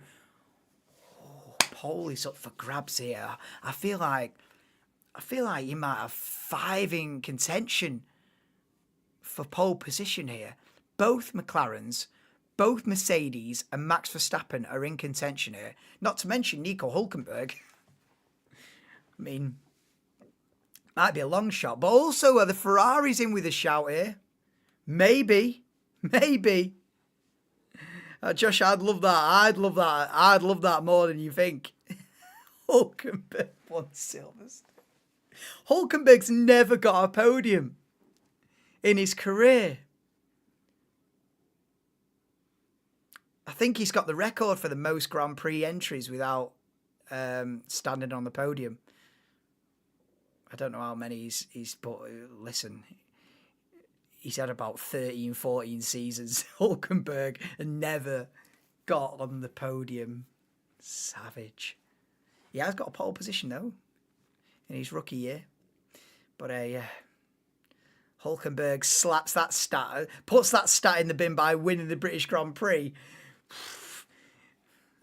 Oh, pole is up for grabs here. I feel like you might have 5 in contention for pole position here. Both McLarens, both Mercedes and Max Verstappen are in contention here. Not to mention Nico Hülkenberg. I mean, might be a long shot, but also are the Ferraris in with a shout here? Maybe. Josh, I'd love that. I'd love that more than you think. Hülkenberg won Silverstone. Hülkenberg's never got a podium in his career. I think he's got the record for the most Grand Prix entries without standing on the podium. I don't know how many he's but listen, he's had about 13, 14 seasons, Hülkenberg, and never got on the podium. Savage. He has got a pole position, though, in his rookie year. But Hülkenberg slaps that stat, puts that stat in the bin by winning the British Grand Prix.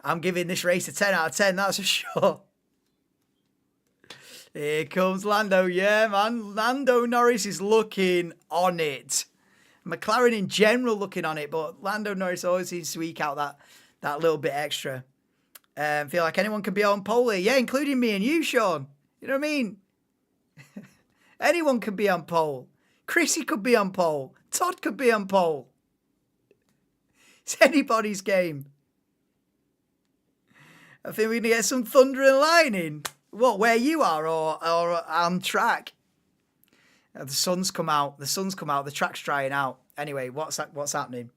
I'm giving this race a 10 out of 10, that's for sure. Here comes Lando. Yeah, man. Lando Norris is looking on it. McLaren in general looking on it, but Lando Norris always seems to eke out that little bit extra. Feel like anyone can be on pole here. Yeah, including me and you, Sean. You know what I mean? Anyone can be on pole. Chrissy could be on pole. Todd could be on pole. It's anybody's game. I think we're going to get some thunder and lightning. What, where you are or on track? The sun's come out. The track's drying out. Anyway, what's happening?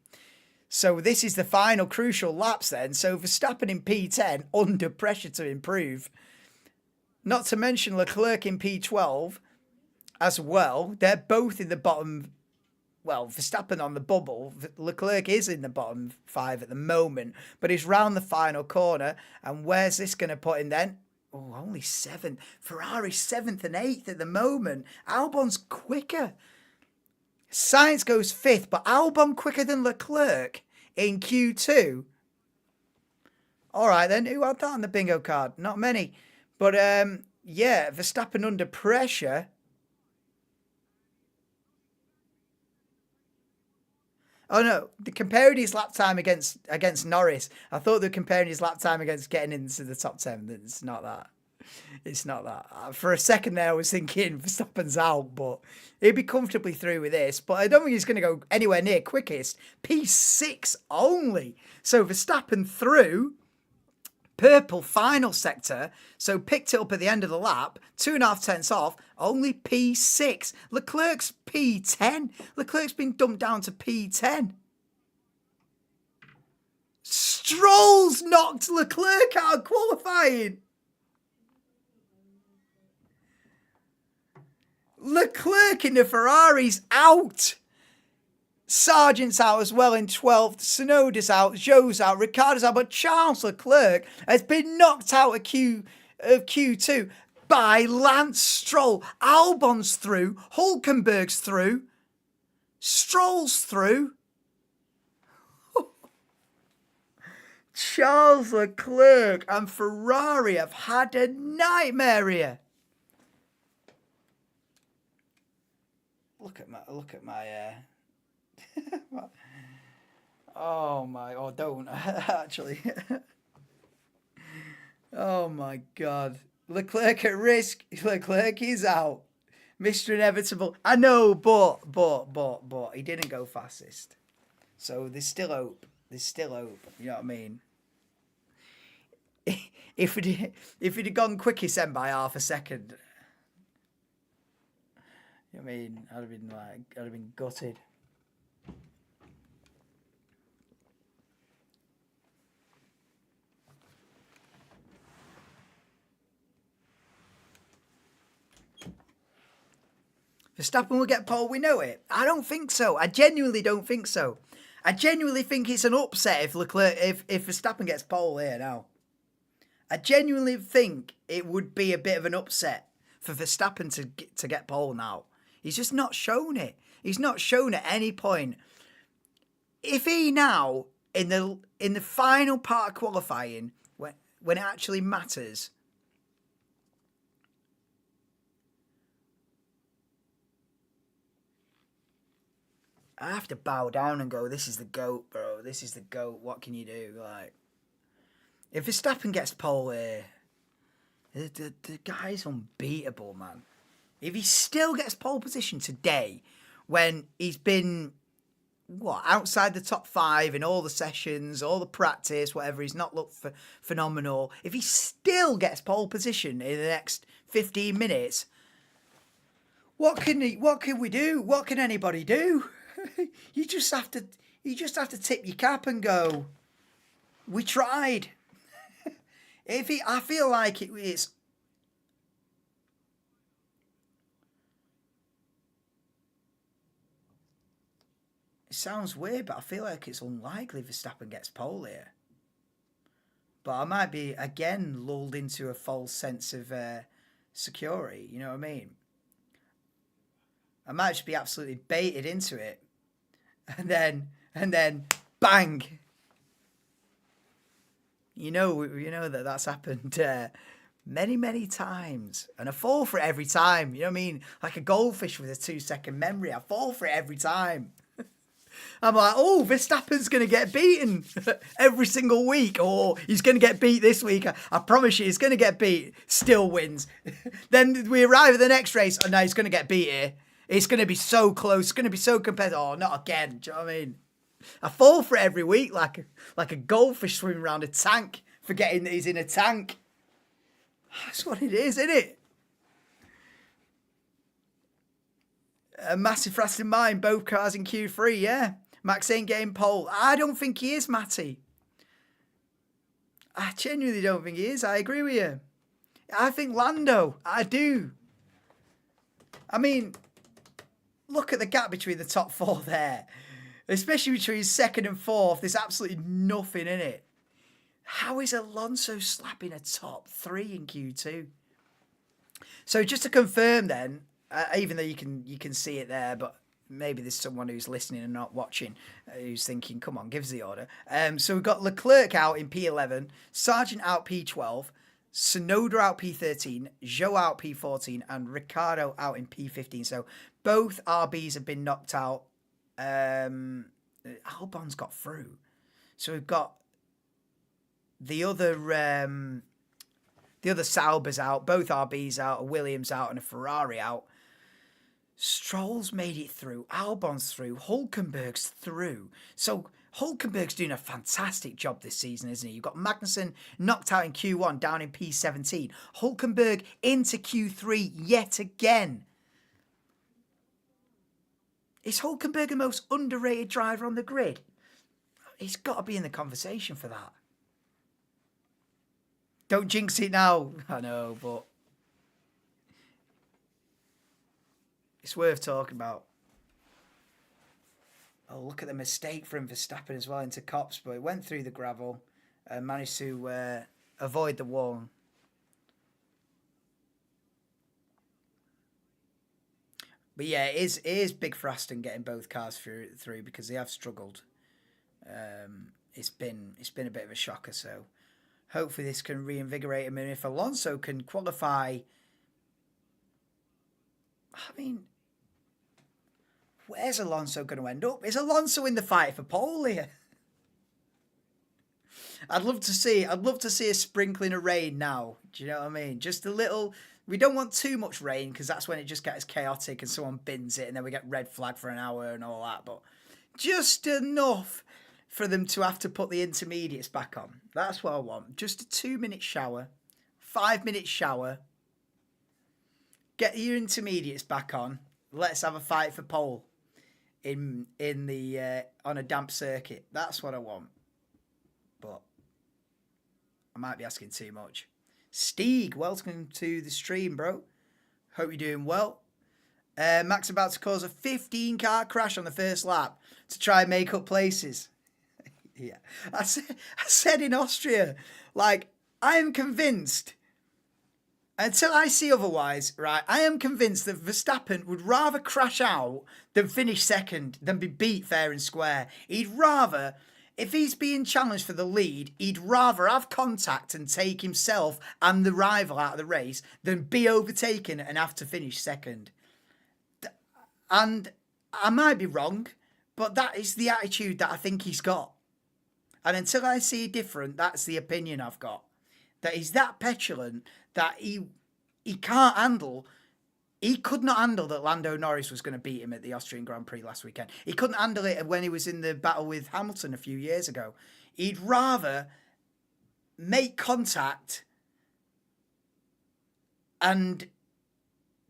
So this is the final crucial laps then. So Verstappen in P10, under pressure to improve. Not to mention Leclerc in P12 as well. They're both in the bottom. Well, Verstappen on the bubble. Leclerc is in the bottom 5 at the moment. But he's round the final corner. And where's this going to put him then? Oh, only 7th. Ferrari 7th and 8th at the moment. Albon's quicker. Sainz goes 5th, but Albon quicker than Leclerc in Q2. All right, then. Who had that on the bingo card? Not many. But, yeah, Verstappen under pressure. Oh, no. They're comparing his lap time against Norris. I thought they were comparing his lap time against getting into the top 10. It's not that. It's not that. For a second there, I was thinking Verstappen's out, but he'd be comfortably through with this. But I don't think he's going to go anywhere near quickest. P6 only. So Verstappen through. Purple final sector, so picked it up at the end of the lap, 2.5 tenths off, only P6. Leclerc's P10. Leclerc's been dumped down to P10. Stroll's knocked Leclerc out of qualifying. Leclerc in the Ferrari's out. Sargent's out as well in 12th. Tsunoda's out. Zhou's out. Ricciardo's out. But Charles Leclerc has been knocked out of Q2 by Lance Stroll. Albon's through. Hülkenberg's through. Stroll's through. Charles Leclerc and Ferrari have had a nightmare here. Look at my oh my, oh don't actually. Oh my God. Leclerc at risk. Leclerc is out. Mr. Inevitable. I know, but he didn't go fastest. So there's still hope. There's still hope. You know what I mean? If it had gone quickest then by half a second, you know what I mean, I'd have been gutted. Verstappen will get pole, we know it. I don't think so. I genuinely don't think so. I genuinely think it's an upset if Verstappen gets pole here now. I genuinely think it would be a bit of an upset for Verstappen to get pole now. He's just not shown it. He's not shown at any point. If he now in the final part of qualifying, when it actually matters, I have to bow down and go, this is the GOAT, bro. This is the GOAT. What can you do? Like, if Verstappen gets pole here, the guy's unbeatable, man. If he still gets pole position today, when he's been, outside the top 5 in all the sessions, all the practice, whatever, he's not looked phenomenal. If he still gets pole position in the next 15 minutes, what can we do? What can anybody do? You just have to tip your cap and go, we tried. I feel like it's. It sounds weird, but I feel like it's unlikely Verstappen gets pole here. But I might be again lulled into a false sense of security. You know what I mean? I might just be absolutely baited into it, and then bang. You know that's happened many times, and I fall for it every time. You know what I mean? Like a goldfish with a 2-second memory, I fall for it every time. I'm like, oh, Verstappen's going to get beaten every single week, or he's going to get beat this week. I promise you, he's going to get beat. Still wins. Then we arrive at the next race, and now he's going to get beat here. It's going to be so close. It's going to be so competitive. Oh, not again. Do you know what I mean? I fall for it every week like a goldfish swimming around a tank, forgetting that he's in a tank. That's what it is, isn't it? A massive fast in mind, both cars in Q3, yeah. Max ain't getting pole. I don't think he is, Matty. I genuinely don't think he is. I agree with you. I think Lando. I do. I mean, look at the gap between the top 4 there. Especially between 2nd and 4th. There's absolutely nothing in it. How is Alonso slapping a top 3 in Q2? So just to confirm then, even though you can see it there, but maybe there's someone who's listening and not watching who's thinking, come on, give us the order. So we've got Leclerc out in P11, Sargent out P12, Tsunoda out P13, Zhou out P14, and Ricciardo out in P15. So both RBs have been knocked out. Albon's got through. So we've got the other Sauber's out, both RBs out, a Williams out, and a Ferrari out. Stroll's made it through, Albon's through, Hulkenberg's through. So Hulkenberg's doing a fantastic job this season, isn't he? You've got Magnussen knocked out in Q1, down in P17. Hulkenberg into Q3 yet again. Is Hulkenberg the most underrated driver on the grid? He's got to be in the conversation for that. Don't jinx it now. I know, but it's worth talking about. Oh, look at the mistake from Verstappen as well into Cops, but it went through the gravel and managed to avoid the wall. But yeah, it is big for Aston getting both cars through because they have struggled. It's been a bit of a shocker, so hopefully this can reinvigorate him. And if Alonso can qualify, I mean, where's Alonso going to end up? Is Alonso in the fight for pole here? I'd love to see a sprinkling of rain now. Do you know what I mean? Just a little. We don't want too much rain because that's when it just gets chaotic and someone bins it and then we get red flag for an hour and all that. But just enough for them to have to put the intermediates back on. That's what I want. Just a 2-minute shower, 5-minute shower. Get your intermediates back on. Let's have a fight for pole in the on a damp circuit. That's what I want. But I might be asking too much. Steeg, welcome to the stream, bro. Hope you're doing well. Max about to cause a 15-car crash on the first lap to try and make up places. Yeah, I said in Austria, like, I am convinced Until I see otherwise, right, I am convinced that Verstappen would rather crash out than finish second, than be beat fair and square. He'd rather, if he's being challenged for the lead, he'd rather have contact and take himself and the rival out of the race than be overtaken and have to finish second. And I might be wrong, but that is the attitude that I think he's got. And until I see different, that's the opinion I've got. That he's that petulant that he can't handle. He could not handle that Lando Norris was going to beat him at the Austrian Grand Prix last weekend. He couldn't handle it when he was in the battle with Hamilton a few years ago. He'd rather make contact and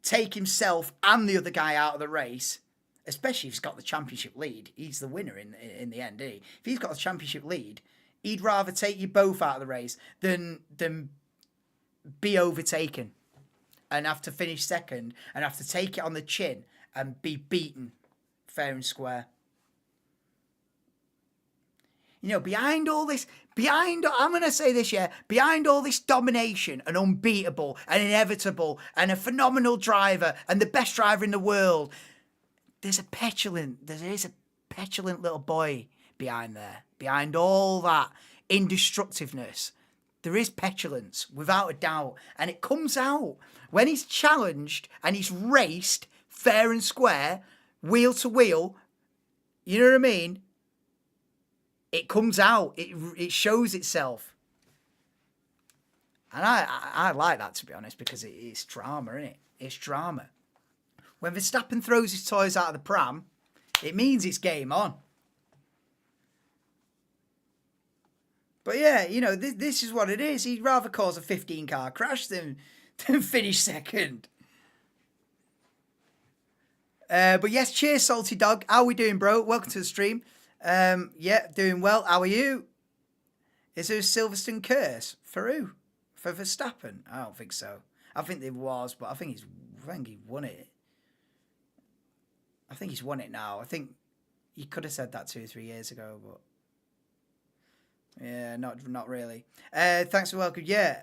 take himself and the other guy out of the race, especially if he's got the championship lead. He's the winner in the end. If he's got the championship lead, he'd rather take you both out of the race than be overtaken and have to finish second and have to take it on the chin and be beaten fair and square. You know, behind all this, I'm going to say this, yeah, behind all this domination and unbeatable and inevitable and a phenomenal driver and the best driver in the world, there is a petulant little boy behind there. Behind all that indestructiveness, there is petulance, without a doubt. And it comes out when he's challenged and he's raced fair and square, wheel to wheel. You know what I mean? It comes out. It shows itself. And I like that, to be honest, because it's drama, isn't it? It's drama. When Verstappen throws his toys out of the pram, it means it's game on. But yeah, you know, this is what it is. He'd rather cause a 15-car crash than finish second. But yes, cheers, Salty Dog. How are we doing, bro? Welcome to the stream. Yeah, doing well. How are you? Is there a Silverstone curse? For who? For Verstappen? I don't think so. I think there was, but I think he won it. I think he's won it now. I think he could have said that 2 or 3 years ago, but yeah, not really. Thanks for welcome. Yeah,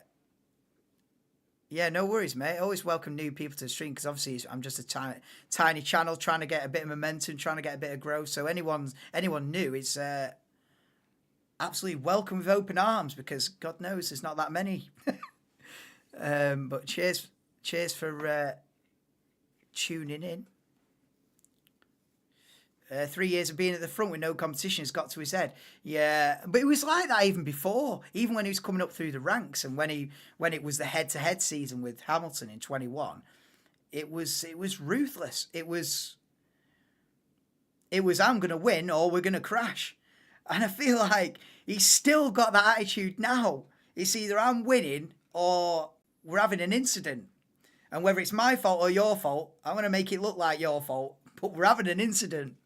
no worries, mate. I always welcome new people to the stream because obviously I'm just a tiny channel trying to get a bit of momentum, trying to get a bit of growth. So anyone new is absolutely welcome with open arms because God knows there's not that many. But cheers for tuning in. 3 years of being at the front with no competition has got to his head. Yeah, but it was like that even before, even when he was coming up through the ranks and when it was the head-to-head season with Hamilton in 21, it was ruthless. It was I'm going to win or we're going to crash. And I feel like he's still got that attitude now. It's either I'm winning or we're having an incident. And whether it's my fault or your fault, I'm going to make it look like your fault, but we're having an incident.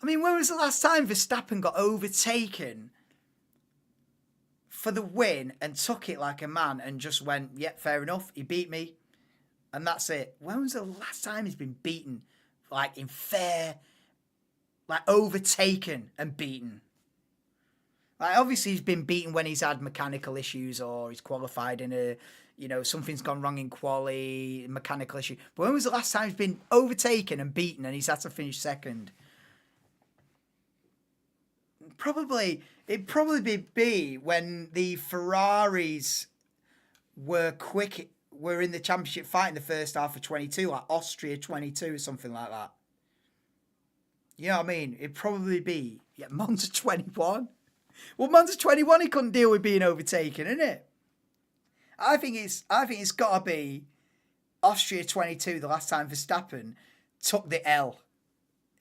I mean, when was the last time Verstappen got overtaken for the win and took it like a man and just went, yep, fair enough, he beat me, and that's it? When was the last time he's been beaten, like in fair, like overtaken and beaten? Like obviously he's been beaten when he's had mechanical issues or he's qualified in a, you know, something's gone wrong in quali, mechanical issue. But when was the last time he's been overtaken and beaten and he's had to finish second? It'd probably be when the Ferraris were in the championship fight in the first half of 22, like Austria 22 or something like that. You know what I mean? It'd probably be, Monza 21. Well, Monza 21, he couldn't deal with being overtaken, innit? I think it's got to be Austria 22, the last time Verstappen took the L.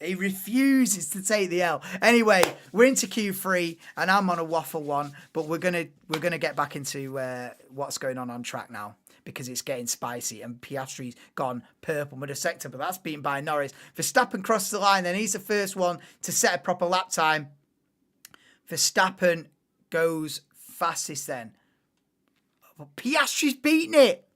He refuses to take the L. Anyway, we're into Q3, and I'm on a waffle one, but we're gonna get back into what's going on track now because it's getting spicy, and Piastri's gone purple mudder sector, but that's beaten by Norris. Verstappen crosses the line, then he's the first one to set a proper lap time. Verstappen goes fastest then. But Piastri's beating it.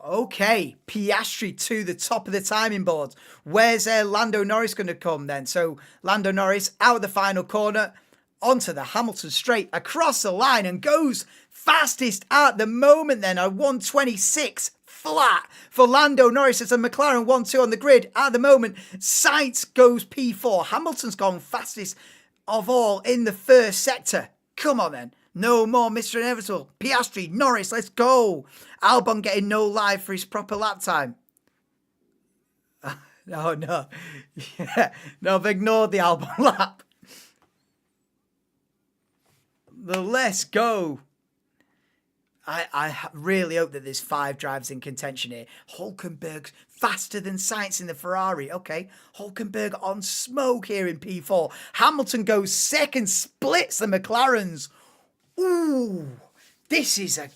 Okay, Piastri to the top of the timing board. Where's Lando Norris going to come then? So Lando Norris out of the final corner. onto the Hamilton straight, across the line, and goes fastest at the moment then, a 126 flat for Lando Norris as a McLaren 1-2 on the grid. At the moment, Sainz goes P4. Hamilton's gone fastest of all in the first sector. Come on then. No more Mr. Inevitable. Piastri, Norris, let's go. Albon getting no live for his proper lap time. Oh, no. Yeah. No, I've ignored the Albon lap. The let's go. I really hope that there's 5 drivers in contention here. Hulkenberg's faster than Sainz in the Ferrari. Okay, Hulkenberg on smoke here in P4. Hamilton goes second, splits the McLarens. Ooh, this is a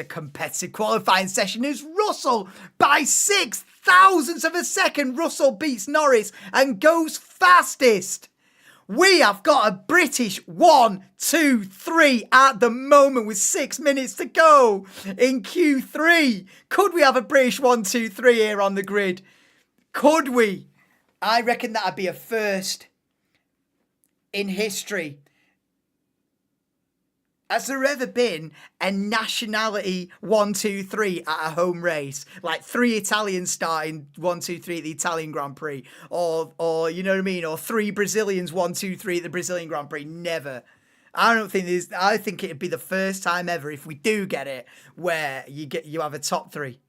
competitive qualifying session. It's Russell by 6 thousandths of a second. Russell beats Norris and goes fastest. We have got a British 1, 2, 3 at the moment with 6 minutes to go in Q3. Could we have a British 1, 2, 3 here on the grid? Could we? I reckon that'd be a first in history. Has there ever been a nationality 1, 2, 3 at a home race? Like 3 Italians starting 1, 2, 3 at the Italian Grand Prix. Or you know what I mean? Or 3 Brazilians 1, 2, 3 at the Brazilian Grand Prix. Never. I think it'd be the first time ever, if we do get it, where you have a top 3.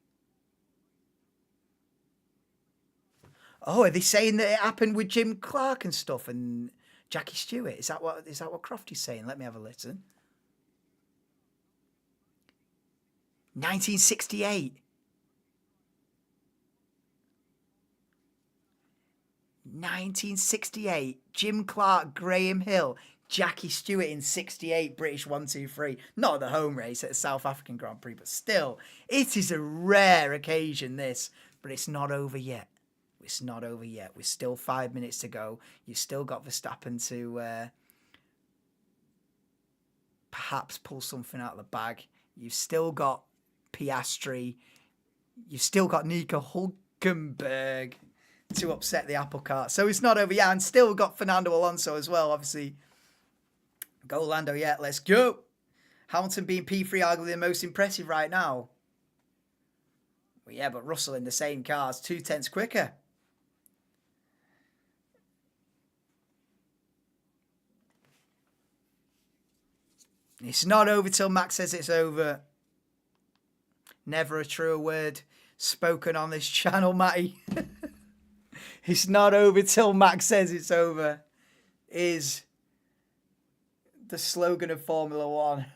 Oh, are they saying that it happened with Jim Clark and stuff and Jackie Stewart? Is that what Crofty's saying? Let me have a listen. 1968. 1968. Jim Clark, Graham Hill, Jackie Stewart in 68, British 1, 2, 3. Not at the home race at the South African Grand Prix, but still, it is a rare occasion, this. But it's not over yet. It's not over yet. We're still 5 minutes to go. You've still got Verstappen to perhaps pull something out of the bag. You've still got Piastri. You've still got Nico Hulkenberg to upset the apple cart. So it's not over yet. And still got Fernando Alonso as well, obviously. Go Lando, yeah, let's go. Hamilton being P3 arguably the most impressive right now. Well, yeah, but Russell in the same cars, 0.2 quicker. It's not over till Max says it's over. Never a truer word spoken on this channel, Matty. It's not over till Max says it's over, is the slogan of Formula One.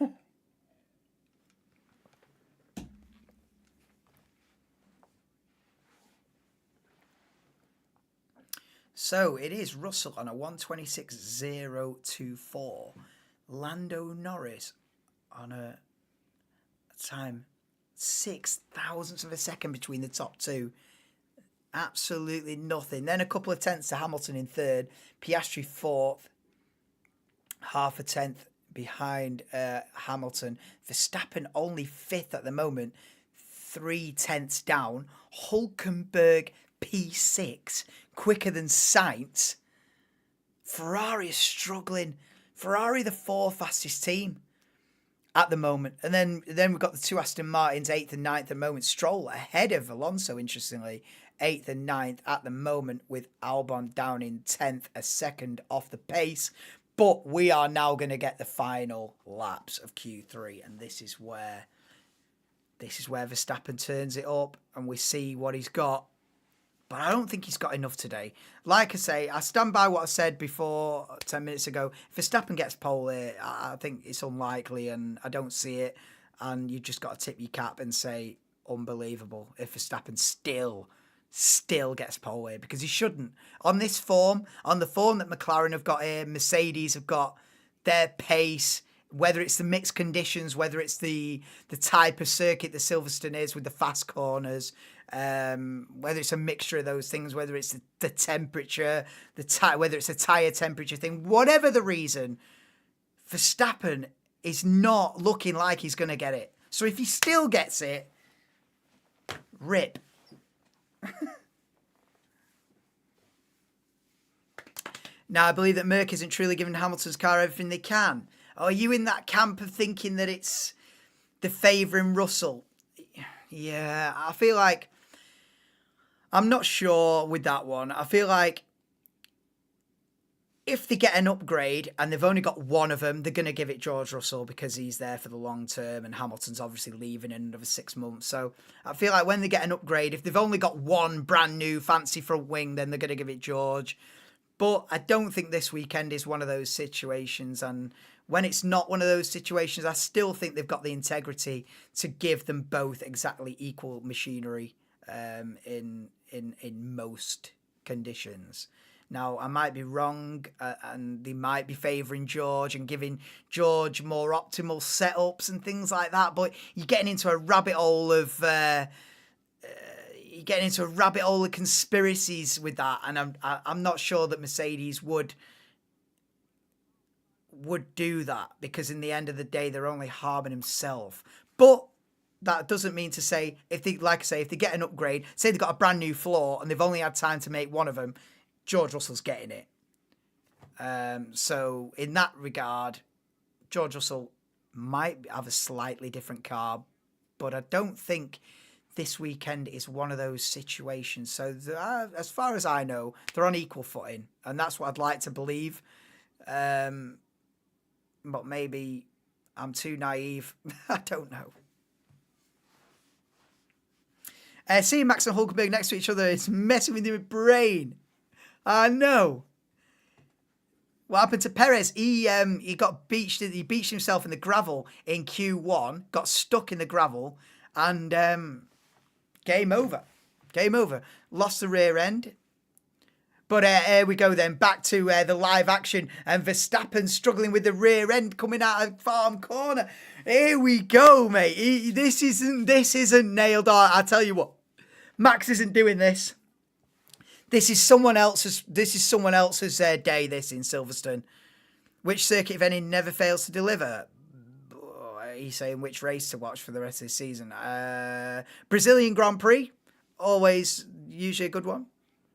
So it is Russell on a 126.024. Lando Norris on a time 6 thousandths of a second between the top two. Absolutely nothing. Then a couple of tenths to Hamilton in third. Piastri fourth. Half a tenth behind Hamilton. Verstappen only fifth at the moment. 3 tenths down. Hulkenberg P6. Quicker than Sainz. Ferrari is struggling. Ferrari the 4th fastest team at the moment. And then we've got the 2 Aston Martins, 8th and 9th at the moment. Stroll ahead of Alonso, interestingly. 8th and 9th at the moment, with Albon down in 10th, a second off the pace. But we are now going to get the final laps of Q3. And this is where Verstappen turns it up and we see what he's got. But I don't think he's got enough today. Like I say, I stand by what I said before 10 minutes ago. If Verstappen gets pole here, I think it's unlikely and I don't see it. And you just got to tip your cap and say, unbelievable, if Verstappen still gets pole here, because he shouldn't. On this form, on the form that McLaren have got here, Mercedes have got their pace, whether it's the mixed conditions, whether it's the type of circuit that Silverstone is with the fast corners, whether it's a mixture of those things, whether it's the temperature, whether it's a tyre temperature thing, whatever the reason, Verstappen is not looking like he's going to get it. So if he still gets it, rip. Now, I believe that Merck isn't truly giving Hamilton's car everything they can. Are you in that camp of thinking that it's the favouring Russell? Yeah, I feel like... I'm not sure with that one. I feel like if they get an upgrade and they've only got one of them, they're going to give it George Russell because he's there for the long term and Hamilton's obviously leaving in another 6 months. So I feel like when they get an upgrade, if they've only got one brand new fancy front wing, then they're going to give it George. But I don't think this weekend is one of those situations. And when it's not one of those situations, I still think they've got the integrity to give them both exactly equal machinery in most conditions. Now, I might be wrong, and they might be favouring George and giving George more optimal setups and things like that. But you're getting into a rabbit hole of conspiracies with that, and I'm not sure that Mercedes would do that, because in the end of the day, they're only harming himself. But that doesn't mean to say if they get an upgrade, say they've got a brand new floor and they've only had time to make one of them, George Russell's getting it. So in that regard, George Russell might have a slightly different car, but I don't think this weekend is one of those situations. So as far as I know, they're on equal footing, and that's what I'd like to believe. But maybe I'm too naive. I don't know. Seeing Max and Hulkenberg next to each other is messing with your brain. I know. What happened to Perez? He got beached. He beached himself in the gravel in Q1. Got stuck in the gravel, and game over. Game over. Lost the rear end. But here we go then. Back to the live action, and Verstappen struggling with the rear end coming out of farm corner. Here we go, mate. This isn't nailed on. I tell you what, Max isn't doing this. This is someone else's day, this in Silverstone. Which circuit, if any, never fails to deliver? He's saying which race to watch for the rest of the season. Brazilian Grand Prix, usually a good one.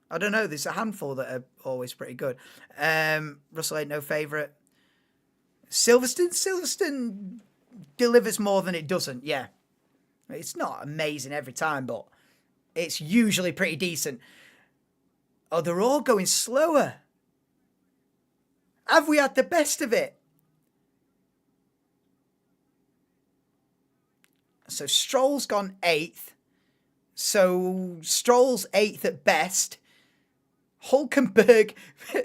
I don't know, there's a handful that are always pretty good. Russell ain't no favourite. Silverstone delivers more than it doesn't, yeah. It's not amazing every time, but it's usually pretty decent. Oh, they're all going slower. Have we had the best of it? So Stroll's gone 8th. So Stroll's 8th at best. Hulkenberg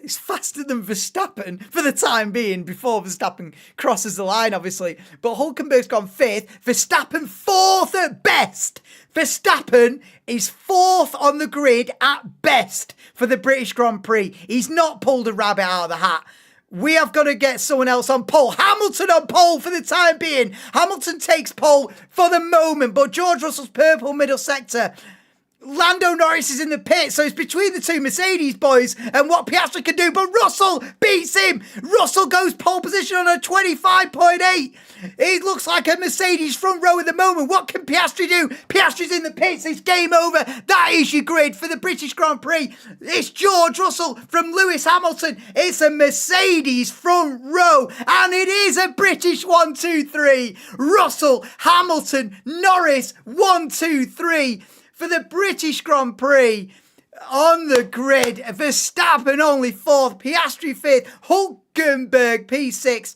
is faster than Verstappen for the time being, before Verstappen crosses the line, obviously. But Hulkenberg's gone 5th. Verstappen 4th at best. Verstappen is 4th on the grid at best for the British Grand Prix. He's not pulled a rabbit out of the hat. We have got to get someone else on pole. Hamilton on pole for the time being. Hamilton takes pole for the moment, but George Russell's purple middle sector. Lando Norris is in the pit, so it's between the two Mercedes boys and what Piastri can do, but Russell beats him. Russell goes pole position on a 25.8. It looks like a Mercedes front row at the moment. What can Piastri do? Piastri's in the pits. It's game over. That is your grid for the British Grand Prix. It's George Russell from Lewis Hamilton. It's a Mercedes front row, and it is a British 1, 2, 3. Russell, Hamilton, Norris, 1, 2, 3. For the British Grand Prix, on the grid, Verstappen only 4th, Piastri 5th, Hulkenberg P6.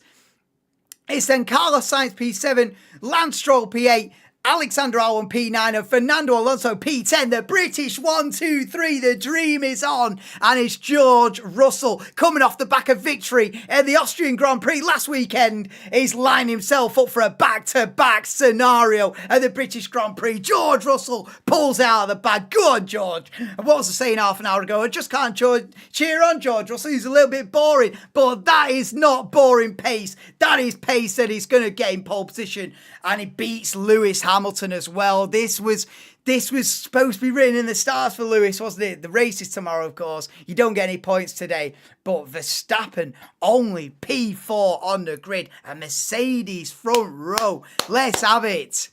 It's then Carlos Sainz P7, Lance Stroll P8, Alexander Albon P9 and Fernando Alonso P10. The British 1, 2, 3. The dream is on. And it's George Russell coming off the back of victory at the Austrian Grand Prix last weekend. He's lining himself up for a back-to-back scenario at the British Grand Prix. George Russell pulls out of the bag. Go on, George. And what was I saying half an hour ago? I just can't cheer on George Russell. He's a little bit boring. But that is not boring pace. That is pace that he's going to get in pole position. And he beats Lewis Hamilton as well. This was supposed to be written in the stars for Lewis, wasn't it? The race is tomorrow, of course. You don't get any points today. But Verstappen only P4 on the grid. A Mercedes front row. Let's have it.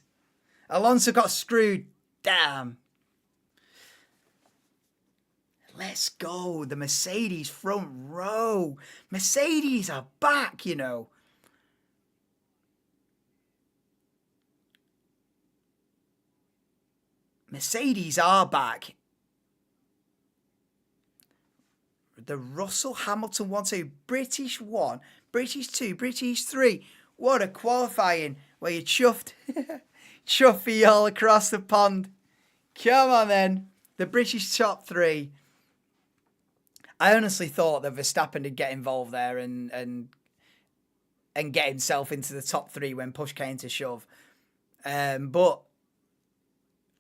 Alonso got screwed. Damn. Let's go. The Mercedes front row. Mercedes are back, you know. Mercedes are back. The Russell Hamilton 1-2. British 1, British 2, British 3. What a qualifying where you chuffed. Chuffy all across the pond. Come on then. The British top 3. I honestly thought that Verstappen would get involved there and get himself into the top 3 when push came to shove. But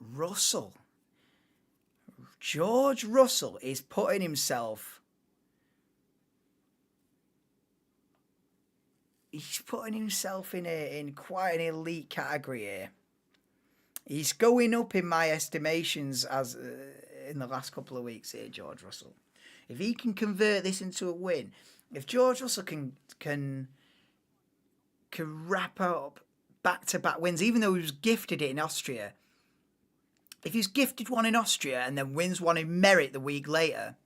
Russell, George Russell is putting himself... He's putting himself in quite an elite category here. He's going up in my estimations as in the last couple of weeks here, George Russell. If he can convert this into a win, if George Russell can wrap up back-to-back wins, even though he was gifted it in Austria, if he's gifted one in Austria and then wins one in Merit the week later,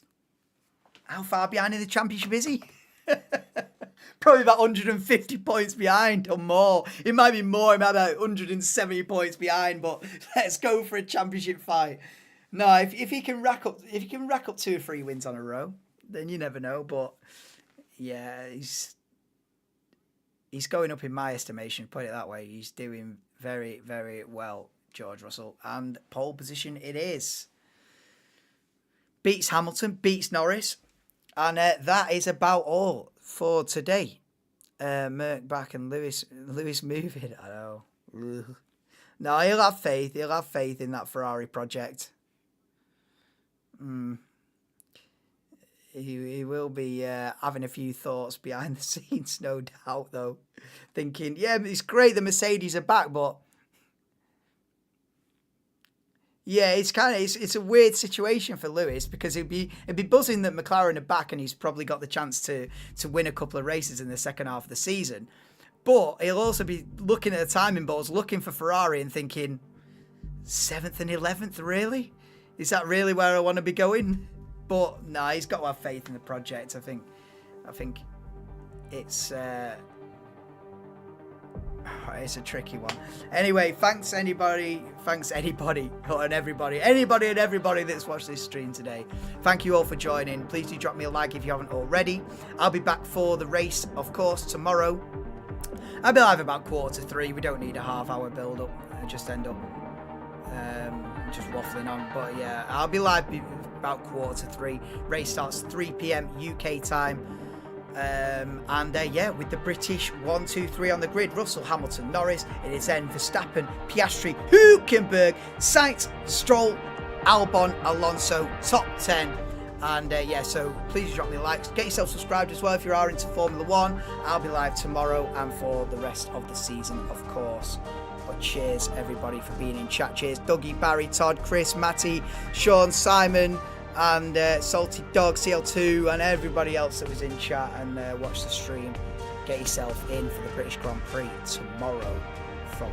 how far behind in the championship is he? Probably about 150 points behind or more. It might be more. It might be about 170 points behind. But let's go for a championship fight. No, if he can rack up 2 or 3 wins on a row, then you never know. But yeah, he's going up in my estimation. Put it that way. He's doing very, very well, George Russell, and pole position it is. Beats Hamilton, beats Norris, and that is about all for today. Merck back and Lewis moving. I know. No, he'll have faith. He'll have faith in that Ferrari project. He will be having a few thoughts behind the scenes, no doubt, though. Thinking, yeah, it's great the Mercedes are back, but yeah, it's a weird situation for Lewis because it'd be buzzing that McLaren are back and he's probably got the chance to win a couple of races in the second half of the season. But he'll also be looking at the timing boards, looking for Ferrari and thinking, 7th and 11th, really? Is that really where I want to be going? But no, he's got to have faith in the project. I think it's a tricky one. Anyway, thanks anybody and everybody that's watched this stream today. Thank you all for joining. Please do drop me a like if you haven't already. I'll be back for the race, of course, tomorrow. I'll be live about 2:45. We don't need a half-hour build-up. I just end up just waffling on. But yeah, I'll be live about 2:45. Race starts 3 p.m. UK time. Yeah, with the British 1, 2, 3 on the grid: Russell, Hamilton, Norris. It is then Verstappen, Piastri, Hülkenberg, Sainz, Stroll, Albon, Alonso, top 10. And yeah, so please drop me a like. Get yourself subscribed as well if you are into Formula 1. I'll be live tomorrow and for the rest of the season, of course. But cheers everybody for being in chat. Cheers Dougie, Barry, Todd, Chris, Matty, Sean, Simon, and Salty Dog, CL2, and everybody else that was in chat and watched the stream. Get yourself in for the British Grand Prix tomorrow from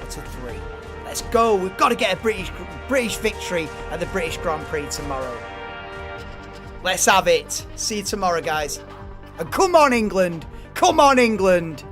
2:45. Let's go. We've got to get a British victory at the British Grand Prix tomorrow. Let's have it. See you tomorrow, guys. And come on, England. Come on, England.